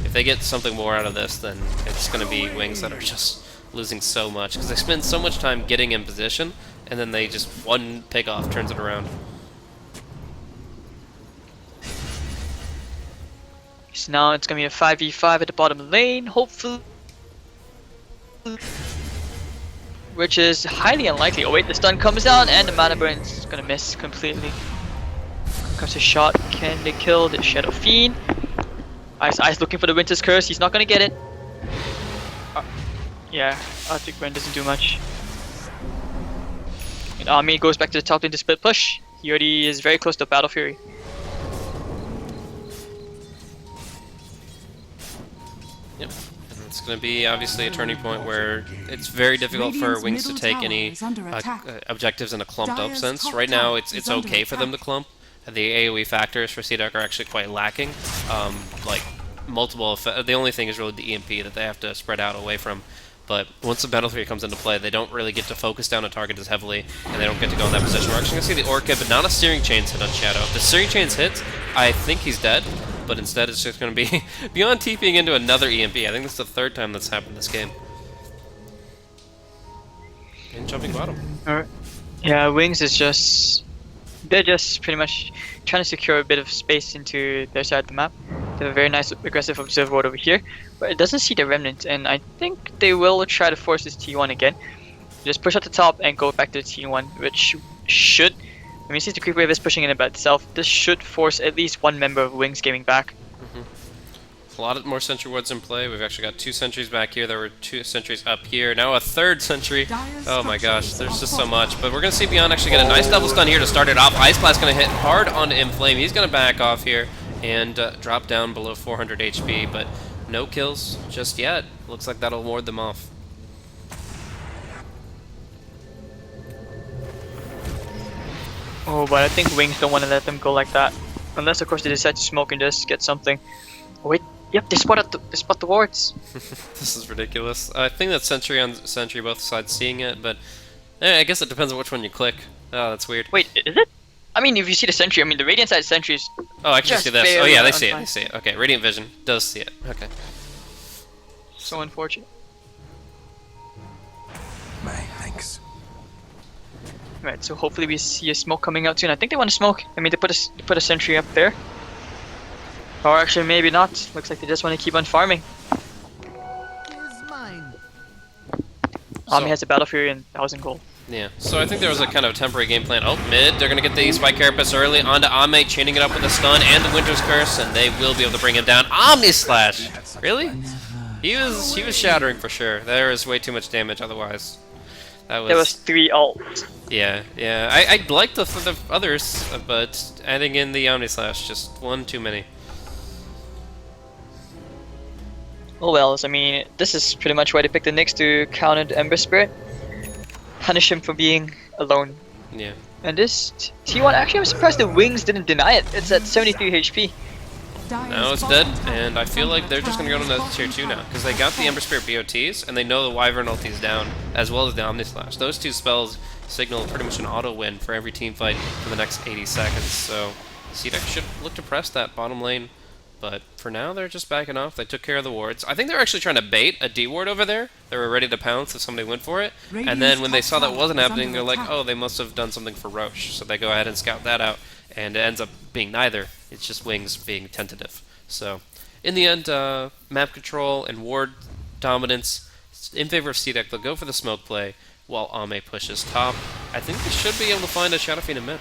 Speaker 1: If they get something more out of this, then it's gonna be Wings that are just losing so much, because they spend so much time getting in position, and then they just one pick off turns it around.
Speaker 3: So now it's gonna be a 5v5 at the bottom lane, hopefully. Which is highly unlikely. Oh wait, the stun comes down and the mana burn is gonna miss completely. Comes a shot, can they kill the Shadow Fiend? Ice looking for the Winter's Curse, he's not gonna get it. Yeah, Arctic Wind doesn't do much. And Army goes back to the top lane to split push. He already is very close to Battle Fury.
Speaker 1: Yep. And it's going to be obviously a turning point where it's very difficult for Wings to take any objectives in a clumped up sense. Right now it's okay for them to clump. The AoE factors for CDEC are actually quite lacking. Like multiple the only thing is really the EMP that they have to spread out away from. But once the Battle Fury comes into play, they don't really get to focus down a target as heavily, and they don't get to go in that position. We're actually going to see the Orchid, but not a Searing Chains hit on Shadow. If the Searing Chains hits, I think he's dead, but instead it's just going to be beyond TPing into another EMP. I think that's the third time that's happened this game. And jumping bottom.
Speaker 3: Alright. Yeah, Wings is just... They're just pretty much trying to secure a bit of space into their side of the map. They have a very nice aggressive observer ward over here, but it doesn't see the remnant, and I think they will try to force this T1 again. Just push at the top and go back to the T1, which should... I mean, since the creep wave is pushing in by itself, this should force at least one member of Wings Gaming back.
Speaker 1: A lot more sentry wards in play. We've actually got 2 sentries back here. There were 2 sentries up here. Now a 3rd sentry. Oh my gosh, there's just so much. But we're going to see Beyond actually get a nice double stun here to start it off. Ice Blast going to hit hard onto Inflame. He's going to back off here and drop down below 400 HP. But no kills just yet. Looks like that'll ward them off.
Speaker 3: Oh, but I think Wings don't want to let them go like that. Unless, of course, they decide to smoke and just get something. Oh, wait. Yep, they spot the wards.
Speaker 1: This is ridiculous. I think that sentry on sentry both sides seeing it, but I guess it depends on which one you click. Oh, that's weird.
Speaker 3: Wait, is it? I mean, if you see the sentry, I mean, the Radiant side sentry is...
Speaker 1: Oh, I can see this. Oh yeah, they see it. They see it. Okay, Radiant Vision does see it. Okay.
Speaker 3: So unfortunate.
Speaker 4: My thanks.
Speaker 3: Right, so hopefully we see a smoke coming out soon. I think they want to smoke. I mean, they put a sentry up there. Or actually, maybe not. Looks like they just want to keep on farming. Ami has a Battle Fury and 1,000 gold.
Speaker 1: Yeah, so I think there was a kind of temporary game plan. Oh, mid, they're going to get the Spike Carapace early onto Ame, chaining it up with a stun and the Winter's Curse, and they will be able to bring him down. Omni Slash! Really? He was shattering for sure. There is way too much damage otherwise. There
Speaker 3: was 3 ults.
Speaker 1: Yeah. I liked the others, but adding in the Omni Slash, just one too many.
Speaker 3: Oh well, I mean, this is pretty much why they picked the Nyx to counter the Ember Spirit. Punish him for being alone.
Speaker 1: Yeah.
Speaker 3: And this T1, actually I'm surprised the Wings didn't deny it. It's at 73 HP.
Speaker 1: Now it's dead, and I feel like they're just going to go to another tier 2 now, because they got the Ember Spirit BOTs, and they know the Wyvern ulti's down, as well as the Omni Slash. Those 2 spells signal pretty much an auto win for every team fight for the next 80 seconds, so CDEC should look to press that bottom lane. But for now, they're just backing off. They took care of the wards. I think they're actually trying to bait a D ward over there. They were ready to pounce if somebody went for it. And then when they saw that wasn't happening, they're like, oh, they must have done something for Roche. So they go ahead and scout that out. And it ends up being neither. It's just Wings being tentative. So in the end, map control and ward dominance in favor of CDEC. They'll go for the smoke play while Ame pushes top. I think they should be able to find a Shadow Fiend in mid.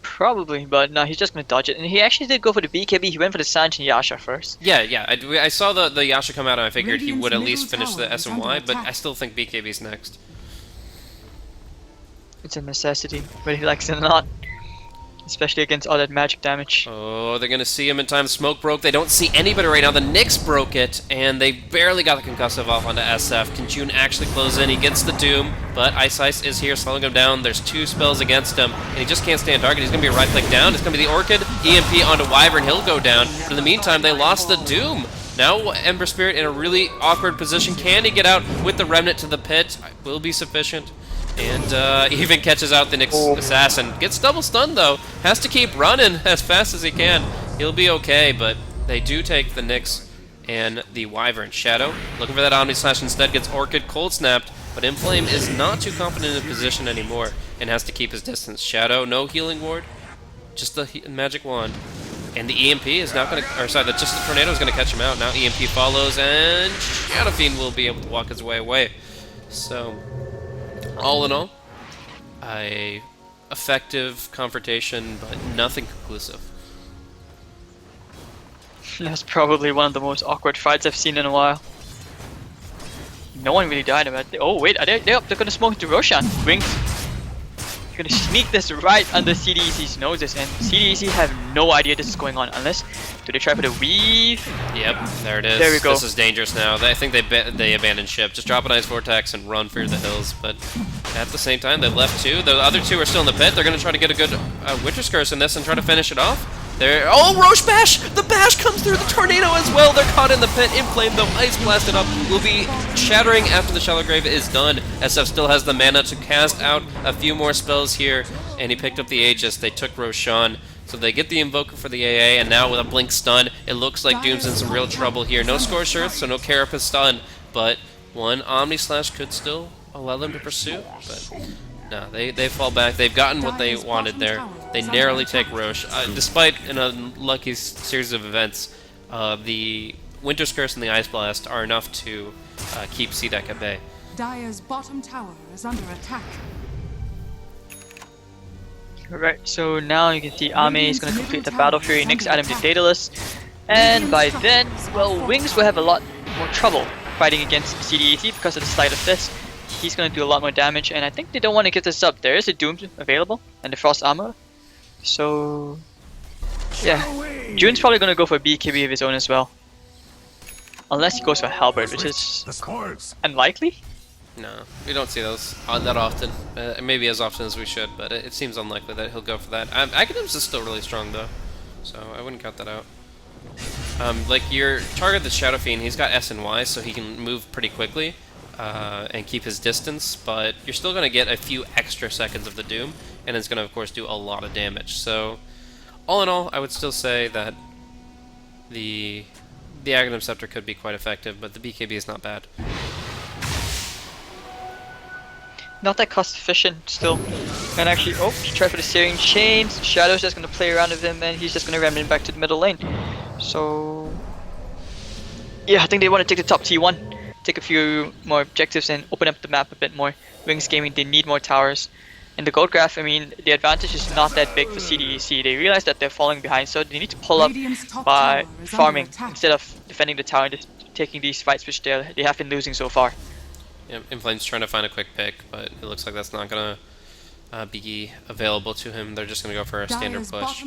Speaker 3: Probably, but no, he's just gonna dodge it. And he actually did go for the BKB. He went for the Sanj and Yasha first.
Speaker 1: Yeah. I saw the Yasha come out, and I figured he would at least finish the S&Y, but I still think BKB's next.
Speaker 3: It's a necessity, whether he likes it or not. especially against all that magic damage.
Speaker 1: Oh, they're going to see him in time. Smoke broke. They don't see anybody right now. The Nyx broke it, and they barely got the concussive off onto SF. Can June actually close in? He gets the Doom, but Ice is here, slowing him down. There's 2 spells against him, and he just can't stay on target. He's going to be right-click down. It's going to be the Orchid, EMP onto Wyvern. He'll go down. But in the meantime, they lost the Doom. Now Ember Spirit in a really awkward position. Can he get out with the Remnant to the pit? Will be sufficient. And even catches out the Nyx Assassin. Gets double stunned though. Has to keep running as fast as he can. He'll be okay, but they do take the Nyx and the Wyvern. Shadow looking for that Omni Slash instead. Gets Orchid cold snapped, but Inflame is not too confident in position anymore and has to keep his distance. Shadow, no healing ward, just the magic wand. And the EMP is not going to, or sorry, just the Tornado is going to catch him out. Now EMP follows, and Shadow Fiend will be able to walk his way away. So, all in all, a effective confrontation, but nothing conclusive.
Speaker 3: That's probably one of the most awkward fights I've seen in a while. No one really died about it. Oh wait, they're gonna smoke the Roshan. Wings. Gonna sneak this right under CDEC's noses, and CDEC have no idea this is going on unless do they try for the weave?
Speaker 1: Yep, there it is.
Speaker 3: There we go.
Speaker 1: This is dangerous now. I think they abandoned ship. Just drop an Ice Vortex and run for the hills. But at the same time, they've left 2. The other 2 are still in the pit. They're gonna try to get a good Winter's Curse in this and try to finish it off. Oh, Roche Bash! The Bash comes through the Tornado as well. They're caught in the pit. Inflame though, Ice blasted up. Will be shattering after the Shallow Grave is done. SF still has the mana to cast out a few more spells here, and he picked up the Aegis. They took Roshan, so they get the Invoker for the AA, and now with a Blink Stun, it looks like Doom's in some real trouble here. No Scorched Earth, so no Carapace Stun, but one Omni Slash could still allow them to pursue, but no, they fall back. They've gotten what they wanted there. They narrowly take Roche. Despite an unlucky series of events, the Winter's Curse and the Ice Blast are enough to keep CDEC at bay.
Speaker 2: Dire's bottom tower is under attack.
Speaker 3: Alright, so now you can see Ame is going to complete the Battle Fury, Nyx add him to Daedalus, and by then, well, Wings will have a lot more trouble fighting against CDEC because of the Sleight of Fist. He's going to do a lot more damage, and I think they don't want to give this up. There is a Doom available, and the Frost Armor. So, yeah. June's probably going to go for a BKB of his own as well. Unless he goes for Halberd, which is unlikely.
Speaker 1: No, we don't see those that often. Maybe as often as we should, but it seems unlikely that he'll go for that. Academ's is still really strong, though, so I wouldn't count that out. Like, your target, the Shadow Fiend, he's got S and Y, so he can move pretty quickly. And keep his distance, but you're still going to get a few extra seconds of the Doom, and it's going to, of course, do a lot of damage. So, all in all, I would still say that the Aghanim Scepter could be quite effective, but the BKB is not bad.
Speaker 3: Not that cost efficient still. And actually, oh, he tried for the Searing Chains. Shadow's just going to play around with him, and he's just going to ram him back to the middle lane. So, yeah, I think they want to take the top T1. Take a few more objectives and open up the map a bit more. Wings Gaming, they need more towers. In the gold graph, I mean, the advantage is not that big for CDEC. They realize that they're falling behind, so they need to pull up by farming instead of defending the tower and just taking these fights which they have been losing so far.
Speaker 1: Yeah, Inflame's trying to find a quick pick, but it looks like that's not going to be available to him. They're just going to go for a standard push.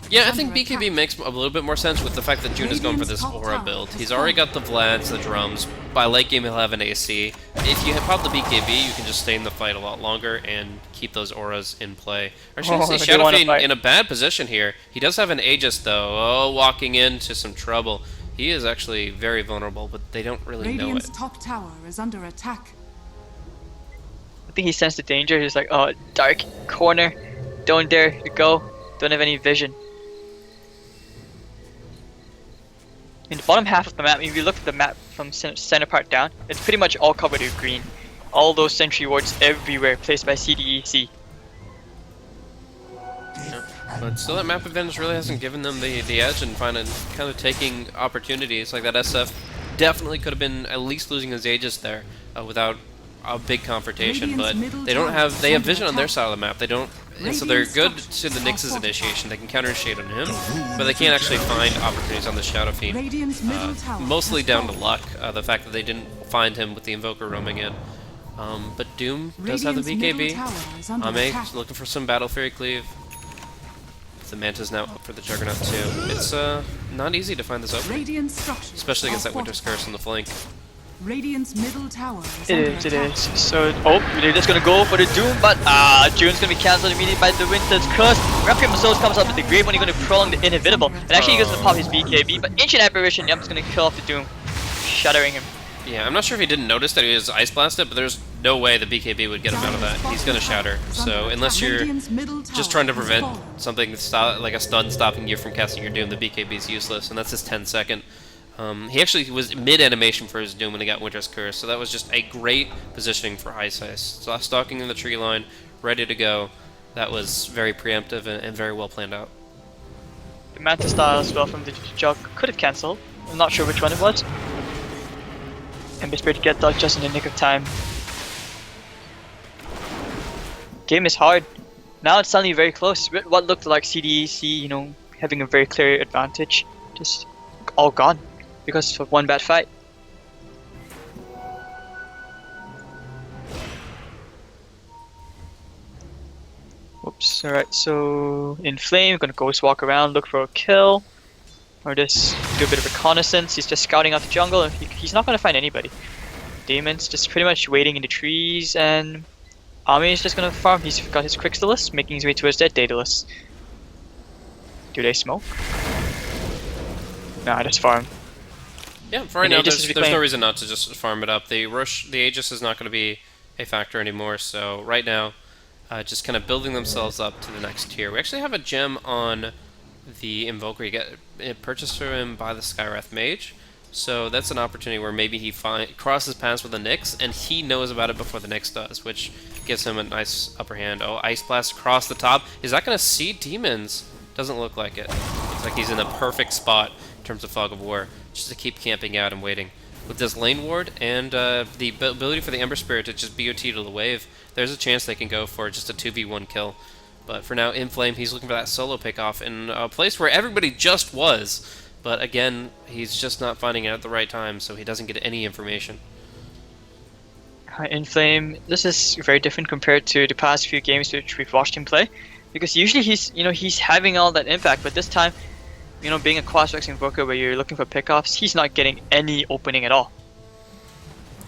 Speaker 1: Yeah, I think BKB makes a little bit more sense with the fact that June is going for this aura build. He's already got the Vlads, the drums. By late game, he'll have an AC. If you pop the BKB, you can just stay in the fight a lot longer and keep those auras in play. Or should I say, Shadow Fiend in a bad position here. He does have an Aegis, though. Oh, walking into some trouble. He is actually very vulnerable, but they don't really know it.
Speaker 2: Top tower is under attack.
Speaker 3: I think he sensed the danger. He's like, oh, dark corner, don't dare to go, don't have any vision. In the bottom half of the map, if you look at the map from center part down, it's pretty much all covered with green. All those sentry wards everywhere placed by CDEC.
Speaker 1: Yeah. But still, that map advantage really hasn't given them the edge and kind of taking opportunities. Like that SF definitely could have been at least losing his Aegis there without a big confrontation, but they have vision on their side of the map. They don't, so they're good to the Nyx's initiation. They can counter-initiate on him, but they can't actually find opportunities on the Shadow Fiend. Mostly down to luck, the fact that they didn't find him with the Invoker roaming in. But Doom does have the BKB. Ame looking for some Battle Fury cleave. The Manta's now up for the Juggernaut too. It's not easy to find this opening,
Speaker 2: Radiant structures
Speaker 1: especially against
Speaker 2: are
Speaker 1: that Winter's
Speaker 2: fortified.
Speaker 1: Curse on the flank.
Speaker 2: Radiant's middle tower is
Speaker 3: It
Speaker 2: under
Speaker 3: is, it
Speaker 2: attack.
Speaker 3: is. So, they're just gonna go for the Doom, but June's gonna be cancelled immediately by the Winter's Curse. Requiem of Souls comes up with the Grave when he's gonna prolong the Inevitable. And actually, he goes to pop his BKB, but Ancient Apparition, yep, is gonna kill off the Doom, shattering him.
Speaker 1: Yeah, I'm not sure if he didn't notice that he was Ice Blasted, but there's no way the BKB would get him out of that. He's gonna shatter. So unless you're just trying to prevent something like a stun stopping you from casting your Doom, the BKB is useless, and that's his 10-second. He actually was mid-animation for his Doom when he got Winter's Curse, so that was just a great positioning for Ice. So stalking in the tree line, ready to go. That was very preemptive and very well planned out.
Speaker 3: The Manta style as well from the Jug could have cancelled. I'm not sure which one it was. Ember Spirit get dodged just in the nick of time. Game is hard. Now it's suddenly very close. What looked like CDEC, you know, having a very clear advantage, just all gone because of one bad fight. Oops. Alright, so Inflame, gonna ghost walk around, look for a kill. Or just do a bit of reconnaissance. He's just scouting out the jungle and he's not gonna find anybody. Damon's just pretty much waiting in the trees, and Ami is just gonna farm. He's got his Crystallis, making his way towards that Daedalus. Do they smoke? Nah, just farm.
Speaker 1: Yeah, for right now,
Speaker 3: Aegis is
Speaker 1: there's
Speaker 3: reclaimed.
Speaker 1: no reason not to just farm it up. The Aegis is not going to be a factor anymore, so right now, just kind of building themselves up to the next tier. We actually have a gem on the Invoker. You get it purchased from him by the Skywrath Mage, so that's an opportunity where maybe he crosses paths with the Nyx, and he knows about it before the Nyx does, which gives him a nice upper hand. Oh, Ice Blast across the top. Is that going to see demons? Doesn't look like it. Looks like he's in a perfect spot in terms of Fog of War, just to keep camping out and waiting. With this lane ward and the ability for the Ember Spirit to just BOT to the wave, there's a chance they can go for just a 2v1 kill. But for now, Inflame, he's looking for that solo pick-off in a place where everybody just was. But again, he's just not finding it at the right time, so he doesn't get any information.
Speaker 3: Inflame, this is very different compared to the past few games which we've watched him play, because usually he's having all that impact, but this time, being a Quasrex Invoker where you're looking for pickoffs, he's not getting any opening at all.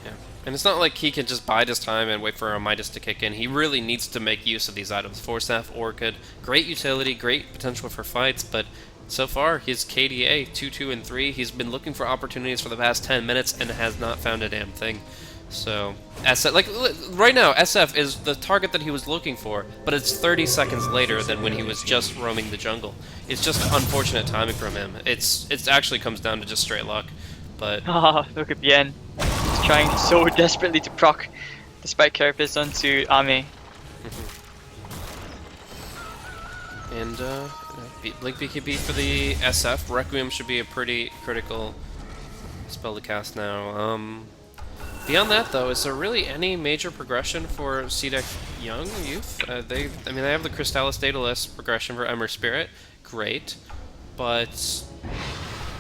Speaker 1: Yeah, and it's not like he can just bide his time and wait for a Midas to kick in. He really needs to make use of these items. Force Staff, Orchid, great utility, great potential for fights, but so far his KDA 2, 2, and 3. He's been looking for opportunities for the past 10 minutes and has not found a damn thing. So, right now, SF is the target that he was looking for, but it's 30 seconds later than when he was just roaming the jungle. It's just unfortunate timing from him. It actually comes down to just straight luck, but...
Speaker 3: Look at Bien. He's trying so desperately to proc the Spike Carapace onto Ame.
Speaker 1: And, Blink BKB for the SF. Requiem should be a pretty critical spell to cast now. Beyond that, though, is there really any major progression for CDEC Young Youth? They have the Crystallis Daedalus progression for Ember Spirit, great, but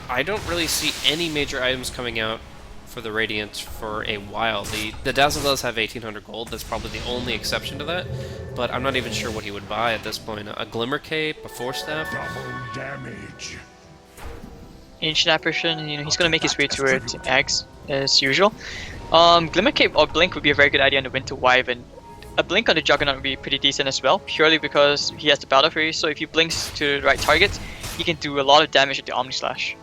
Speaker 1: I don't really see any major items coming out for the Radiant for a while. The Dazzle does have 1800 gold, that's probably the only exception to that, but I'm not even sure what he would buy at this point. A Glimmer Cape, a Force Staff?
Speaker 4: Double damage.
Speaker 3: Ancient Apparition, he's gonna make his way towards eggs as usual. Glimmer Cape or Blink would be a very good idea on the Winter Wyvern. A Blink on the Juggernaut would be pretty decent as well, purely because he has the Battle Fury, so if he blinks to the right target, he can do a lot of damage with the Omni Slash.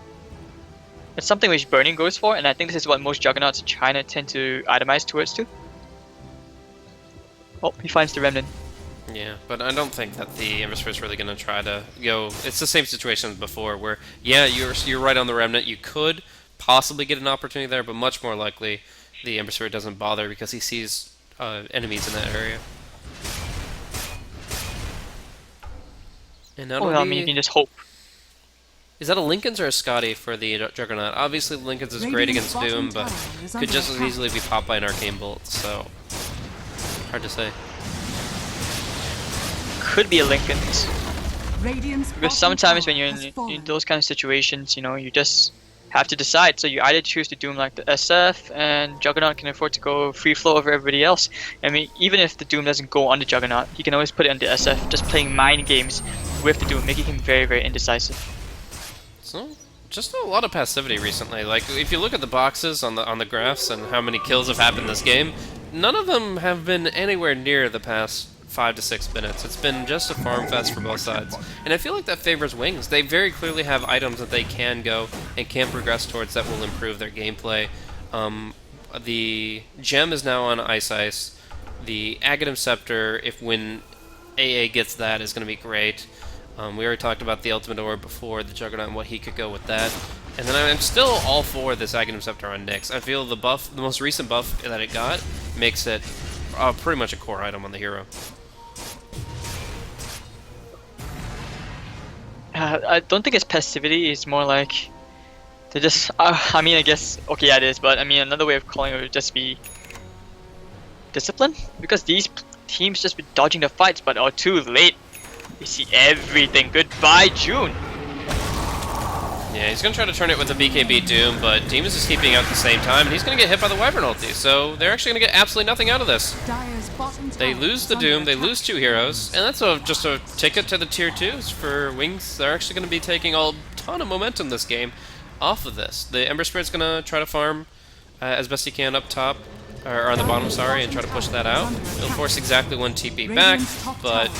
Speaker 3: It's something which Burning goes for, and I think this is what most Juggernauts in China tend to itemize towards too. Oh, he finds the Remnant.
Speaker 1: Yeah, but I don't think that the Ember Spirit's really going to try to go... It's the same situation as before, where, yeah, you're right on the Remnant. You could possibly get an opportunity there, but much more likely the Ember Spirit doesn't bother because he sees enemies in that area. And
Speaker 3: Oh, you can just hope.
Speaker 1: Is that a Lincoln's or a Scotty for the Juggernaut? Obviously, Lincoln's is great against Doom, but could just as easily be popped by an Arcane Bolt, so... hard to say.
Speaker 3: Could be a Lincoln's.
Speaker 2: Radiant's
Speaker 3: Because
Speaker 2: bottom
Speaker 3: sometimes
Speaker 2: tower
Speaker 3: when you're
Speaker 2: has
Speaker 3: in
Speaker 2: fallen.
Speaker 3: those kind of situations, you just have to decide. So you either choose to Doom like the SF, and Juggernaut can afford to go free flow over everybody else. I mean, even if the Doom doesn't go on the Juggernaut, he can always put it on the SF, just playing mind games with the Doom, making him very, very indecisive.
Speaker 1: So, just a lot of passivity recently. Like, if you look at the boxes on the graphs and how many kills have happened this game, none of them have been anywhere near the past 5 to 6 minutes. It's been just a farm fest for both sides. And I feel like that favors Wings. They very clearly have items that they can go and can progress towards that will improve their gameplay. The gem is now on Ice. The Aghanim Scepter, when AA gets that, is going to be great. We already talked about the Ultimate Orb before, the Juggernaut, and what he could go with that. And then I'm still all for this Aghanim Scepter on Nyx. I feel the most recent buff that it got, makes it pretty much a core item on the hero.
Speaker 3: I don't think it's passivity, it's more like they just, I mean, I guess, okay, yeah, it is, but I mean, another way of calling it would just be discipline, because these teams just be dodging the fights, but are too late. You see everything. Goodbye, June.
Speaker 1: Yeah, he's going to try to turn it with the VG.P Doom, but Demons is keeping out at the same time, and he's going to get hit by the Wyvern ulti, so they're actually going to get absolutely nothing out of this. They lose the Doom, they lose 2 heroes, and that's just a ticket to the tier 2s for Wings. They're actually going to be taking a ton of momentum this game off of this. The Ember Spirit's going to try to farm as best he can up top, or on the bottom, sorry, and try to push that out. He'll force exactly 1 TP back, but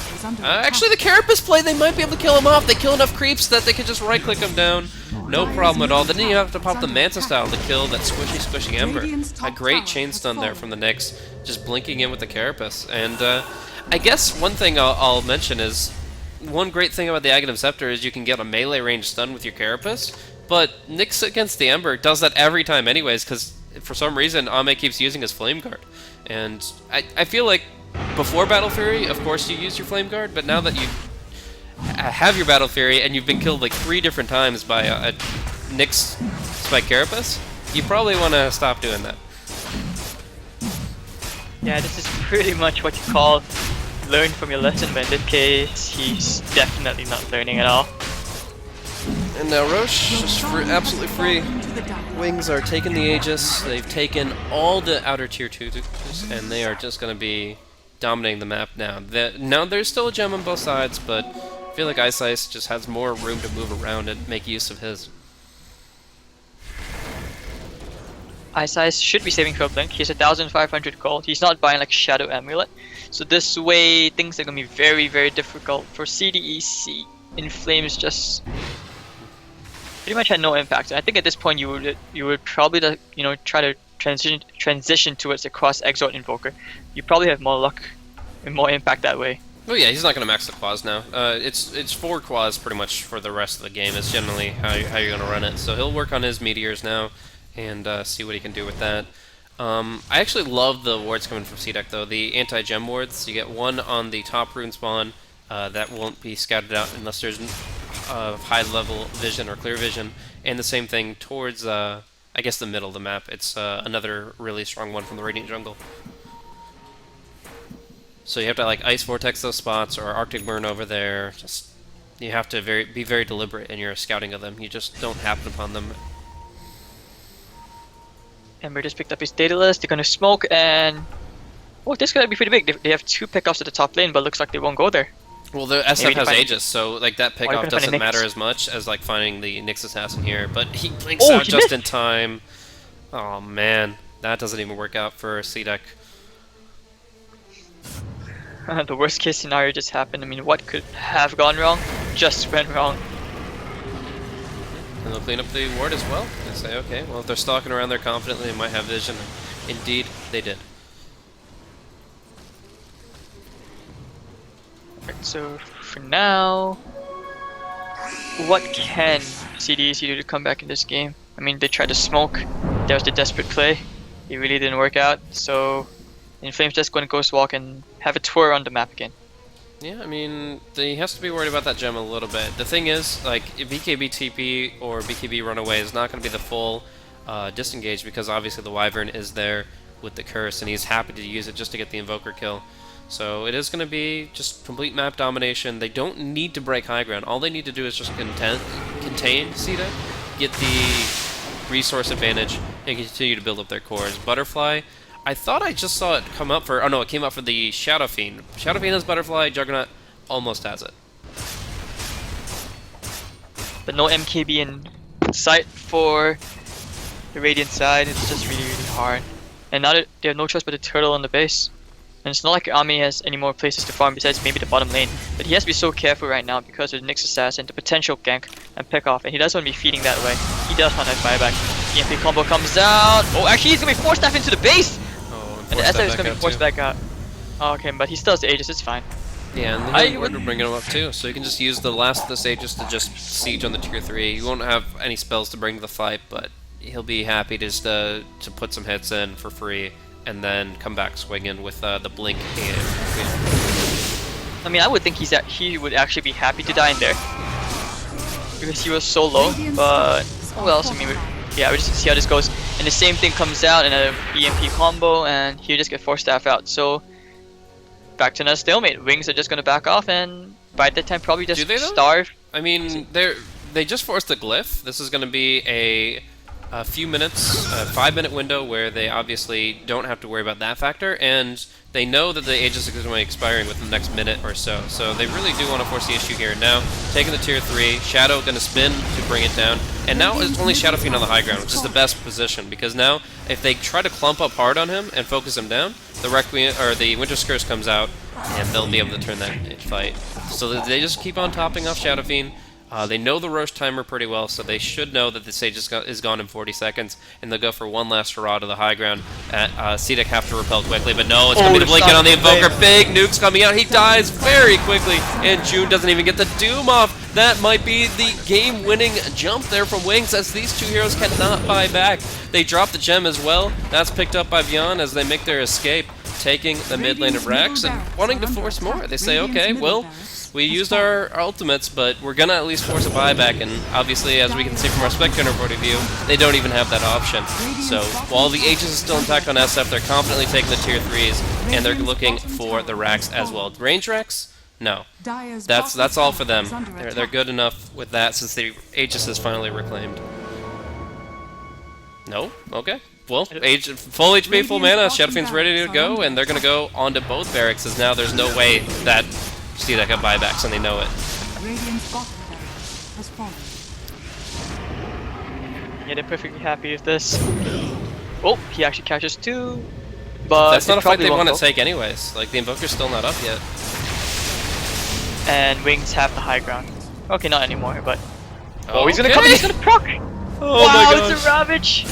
Speaker 1: actually the Carapace play, they might be able to kill him off. They kill enough creeps that they can just right-click him down. No problem at all. Then you have to pop the Manta style to kill that squishy Ember. A great chain stun there from the Nyx, just blinking in with the Carapace. And I guess one thing I'll mention is, one great thing about the Aghanim Scepter is you can get a melee range stun with your Carapace, but Nyx against the Ember does that every time anyways, because for some reason EHOME keeps using his Flame Guard. And I feel like before Battle Fury, of course you use your Flame Guard, but now that you have your Battle Fury and you've been killed like 3 different times by a Nyx Spike Carapace, you probably want to stop doing that.
Speaker 3: Yeah, this is pretty much what you call learn from your lesson, but in this case, he's definitely not learning at all.
Speaker 1: And now Roche is absolutely free. Wings are taking the Aegis, they've taken all the outer tier 2s, and they are just going to be dominating the map now. Now there's still a gem on both sides, but I feel like Ice just has more room to move around and make use of his.
Speaker 3: Ice should be saving for a blink. He's 1,500 gold. He's not buying like Shadow Amulet. So this way, things are going to be very, very difficult for CDEC. Inflames just pretty much had no impact. And I think at this point you would probably try to transition towards the cross exort invoker. You probably have more luck and more impact that way.
Speaker 1: Oh yeah, he's not going to max the quads now. It's 4 quads pretty much for the rest of the game. It's generally how you're going to run it. So he'll work on his meteors now and see what he can do with that. I actually love the wards coming from CDEC though. The anti-gem wards. You get 1 on the top rune spawn. That won't be scouted out unless there's high-level vision or clear vision, and the same thing towards, I guess, the middle of the map. It's another really strong one from the Radiant Jungle. So you have to like Ice Vortex those spots, or Arctic Burn over there. Just you have to be very deliberate in your scouting of them. You just don't happen upon them.
Speaker 3: Ember just picked up his Daedalus. They're gonna smoke, and oh, this is gonna be pretty big. They have 2 pickoffs at the top lane, but looks like they won't go there.
Speaker 1: Well, the SF has Aegis, so like that
Speaker 3: you're
Speaker 1: pickoff
Speaker 3: gonna
Speaker 1: doesn't
Speaker 3: find a Nyx.
Speaker 1: matter as much as like finding the Nyx Assassin here. But he blinks
Speaker 3: Oh,
Speaker 1: out
Speaker 3: he
Speaker 1: just
Speaker 3: missed.
Speaker 1: in time. Oh man, that doesn't even work out for CDEC.
Speaker 3: The worst case scenario just happened. I mean, what could have gone wrong? Just went wrong.
Speaker 1: And they'll clean up the ward as well. And say, okay, well if they're stalking around there confidently, they might have vision. Indeed, they did.
Speaker 3: Alright, so for now, what can CDEC do to come back in this game? I mean, they tried to smoke. There was the desperate play. It really didn't work out. So Inflame's just going to Ghost Walk and have a tour on the map again.
Speaker 1: Yeah, I mean, he has to be worried about that gem a little bit. The thing is, like, VG.P TP or VG.P runaway is not going to be the full disengage, because obviously the Wyvern is there with the curse, and he's happy to use it just to get the Invoker kill. So it is going to be just complete map domination. They don't need to break high ground. All they need to do is just contain CDEC, get the resource advantage, and continue to build up their cores. Butterfly, I thought I just saw it come up for... Oh no, it came up for the Shadow Fiend. Shadow Fiend has Butterfly, Juggernaut almost has it.
Speaker 3: but no MKB in sight for the Radiant side. It's just really, really hard. And now they have no choice but to turtle on the base. And it's not like Ami has any more places to farm besides maybe the bottom lane. But he has to be so careful right now because of the Nyx Assassin, the potential gank and pick off. And he doesn't want to be feeding that way. He does want that buyback. EMP combo comes out. Oh, actually he's going to be forced into the base!
Speaker 1: Oh,
Speaker 3: And the SF is going to be forced back out. Oh, okay, but he still has the Aegis, it's fine.
Speaker 1: Yeah, and
Speaker 3: I
Speaker 1: then we're
Speaker 3: would-
Speaker 1: bringing him up too, so you can just use the last of the Sages to just siege on the tier 3. You won't have any spells to bring to the fight, but he'll be happy just to put some hits in for free, and then come back swinging with the Blink and...
Speaker 3: I mean, I would think he would actually be happy to die in there. Because he was so low, but... Oh well, I mean, yeah, we just see how this goes. And the same thing comes out in a EMP combo, and he'll just get 4 staff out. So, back to another stalemate. Wings are just going to back off, and by that time probably just
Speaker 1: Do they, though?
Speaker 3: starve.
Speaker 1: I mean, they just forced the glyph. This is going to be a few minutes, a 5-minute window where they obviously don't have to worry about that factor, and they know that the Aegis is going to be expiring within the next minute or so. So they really do want to force the issue here. Now, taking the tier 3, Shadow going to spin to bring it down, and now it's only Shadow Fiend on the high ground, which is the best position, because now if they try to clump up hard on him and focus him down, the Requiem or the Winter's Curse comes out, and they'll be able to turn that fight. So they just keep on topping off Shadow Fiend. They know the Roche timer pretty well, so they should know that the Sage is gone in 40 seconds, and they'll go for one last hurrah to the high ground. CDEC have to repel quickly, but no, it's going to be the Blink on the Invoker. Big nukes coming out. He dies very quickly, and June doesn't even get the Doom off. That might be the game-winning jump there from Wings, as these two heroes cannot buy back. They drop the gem as well. That's picked up by Beyond as they make their escape, taking the mid lane of Rex and wanting to force more. They say, okay, well, we used our ultimates, but we're gonna at least force a buyback, and obviously, as we can see from our spectator point of view, they don't even have that option. So, while the Aegis is still intact on SF, they're confidently taking the tier 3s, and they're looking for the racks as well. Range racks? No. That's all for them. They're good enough with that since the Aegis is finally reclaimed. No? Okay. Well, full HP, full mana, Shadow Fiend's ready to go, and they're gonna go onto both barracks, as now there's no way that CDEC have buybacks, and they know it.
Speaker 2: Radiant's bottom barracks has fallen.
Speaker 3: Yeah, they're perfectly happy with this. Oh, he actually catches 2. But
Speaker 1: That's not a fight
Speaker 3: probably
Speaker 1: they
Speaker 3: won't
Speaker 1: want to
Speaker 3: go.
Speaker 1: take anyways. Like, the Invoker's still not up yet.
Speaker 3: And Wings have the high ground. Okay, not anymore, but... Oh, he's gonna come
Speaker 1: Okay.
Speaker 3: in, he's gonna proc!
Speaker 1: Oh
Speaker 3: Wow,
Speaker 1: my gosh.
Speaker 3: it's a Ravage!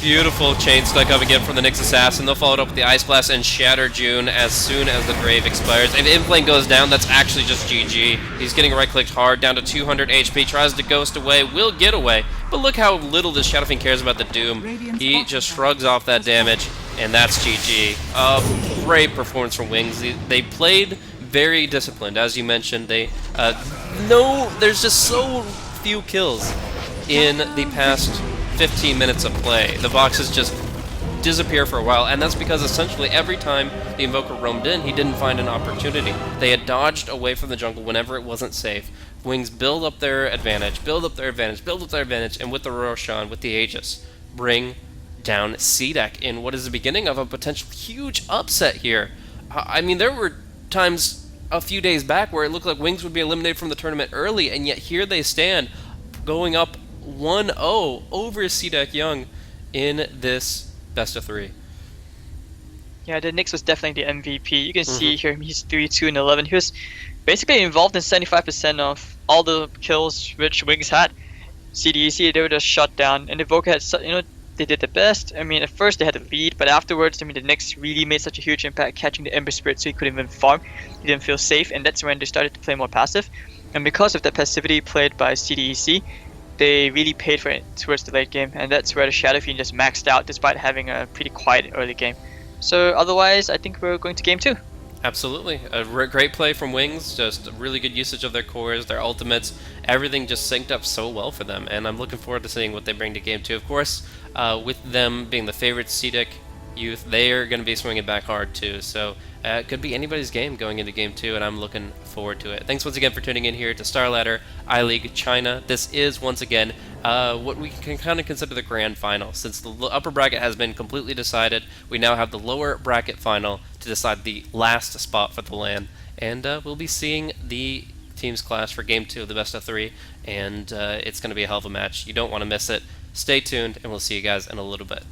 Speaker 1: Beautiful chain spike up again from the Nyx Assassin. They'll follow it up with the Ice Blast and Shatter June as soon as the Grave expires. If Implane goes down, that's actually just GG. He's getting right-clicked hard, down to 200 HP, tries to ghost away, will get away. But look how little this Shadow Fiend cares about the Doom. He just shrugs off that damage, and that's GG. Great performance from Wings. They played very disciplined, as you mentioned. There's just so few kills in the past 15 minutes of play. The boxes just disappear for a while, and that's because essentially every time the Invoker roamed in, he didn't find an opportunity. They had dodged away from the jungle whenever it wasn't safe. Wings build up their advantage, and with the Roshan, with the Aegis, bring down CDEC in what is the beginning of a potential huge upset here. I mean, there were times a few days back where it looked like Wings would be eliminated from the tournament early, and yet here they stand, going up 1-0 over CDEC in this best of 3.
Speaker 3: Yeah, the Nyx was definitely the MVP. You can see here he's 3-2 and 11. He was basically involved in 75% of all the kills which Wings had. CDEC, they were just shut down, and the Invoker had, they did the best. I mean, at first they had the lead, but afterwards, I mean, the Nyx really made such a huge impact catching the Ember Spirit, so he couldn't even farm. He didn't feel safe, and that's when they started to play more passive. And because of that passivity played by CDEC, they really paid for it towards the late game, and that's where the Shadow Fiend just maxed out despite having a pretty quiet early game. So otherwise, I think we're going to game 2.
Speaker 1: Absolutely. A great play from Wings, just really good usage of their cores, their ultimates, everything just synced up so well for them, and I'm looking forward to seeing what they bring to game 2. Of course, with them being the favorite CDEC youth, they are going to be swinging back hard too, so it could be anybody's game going into game 2, and I'm looking forward to it. Thanks once again for tuning in here to Star Ladder I-League China. This is once again what we can kind of consider the grand final. Since the upper bracket has been completely decided, we now have the lower bracket final to decide the last spot for the LAN, and we'll be seeing the teams clash for Game 2 of the best of 3, and it's going to be a hell of a match. You don't want to miss it. Stay tuned, and we'll see you guys in a little bit.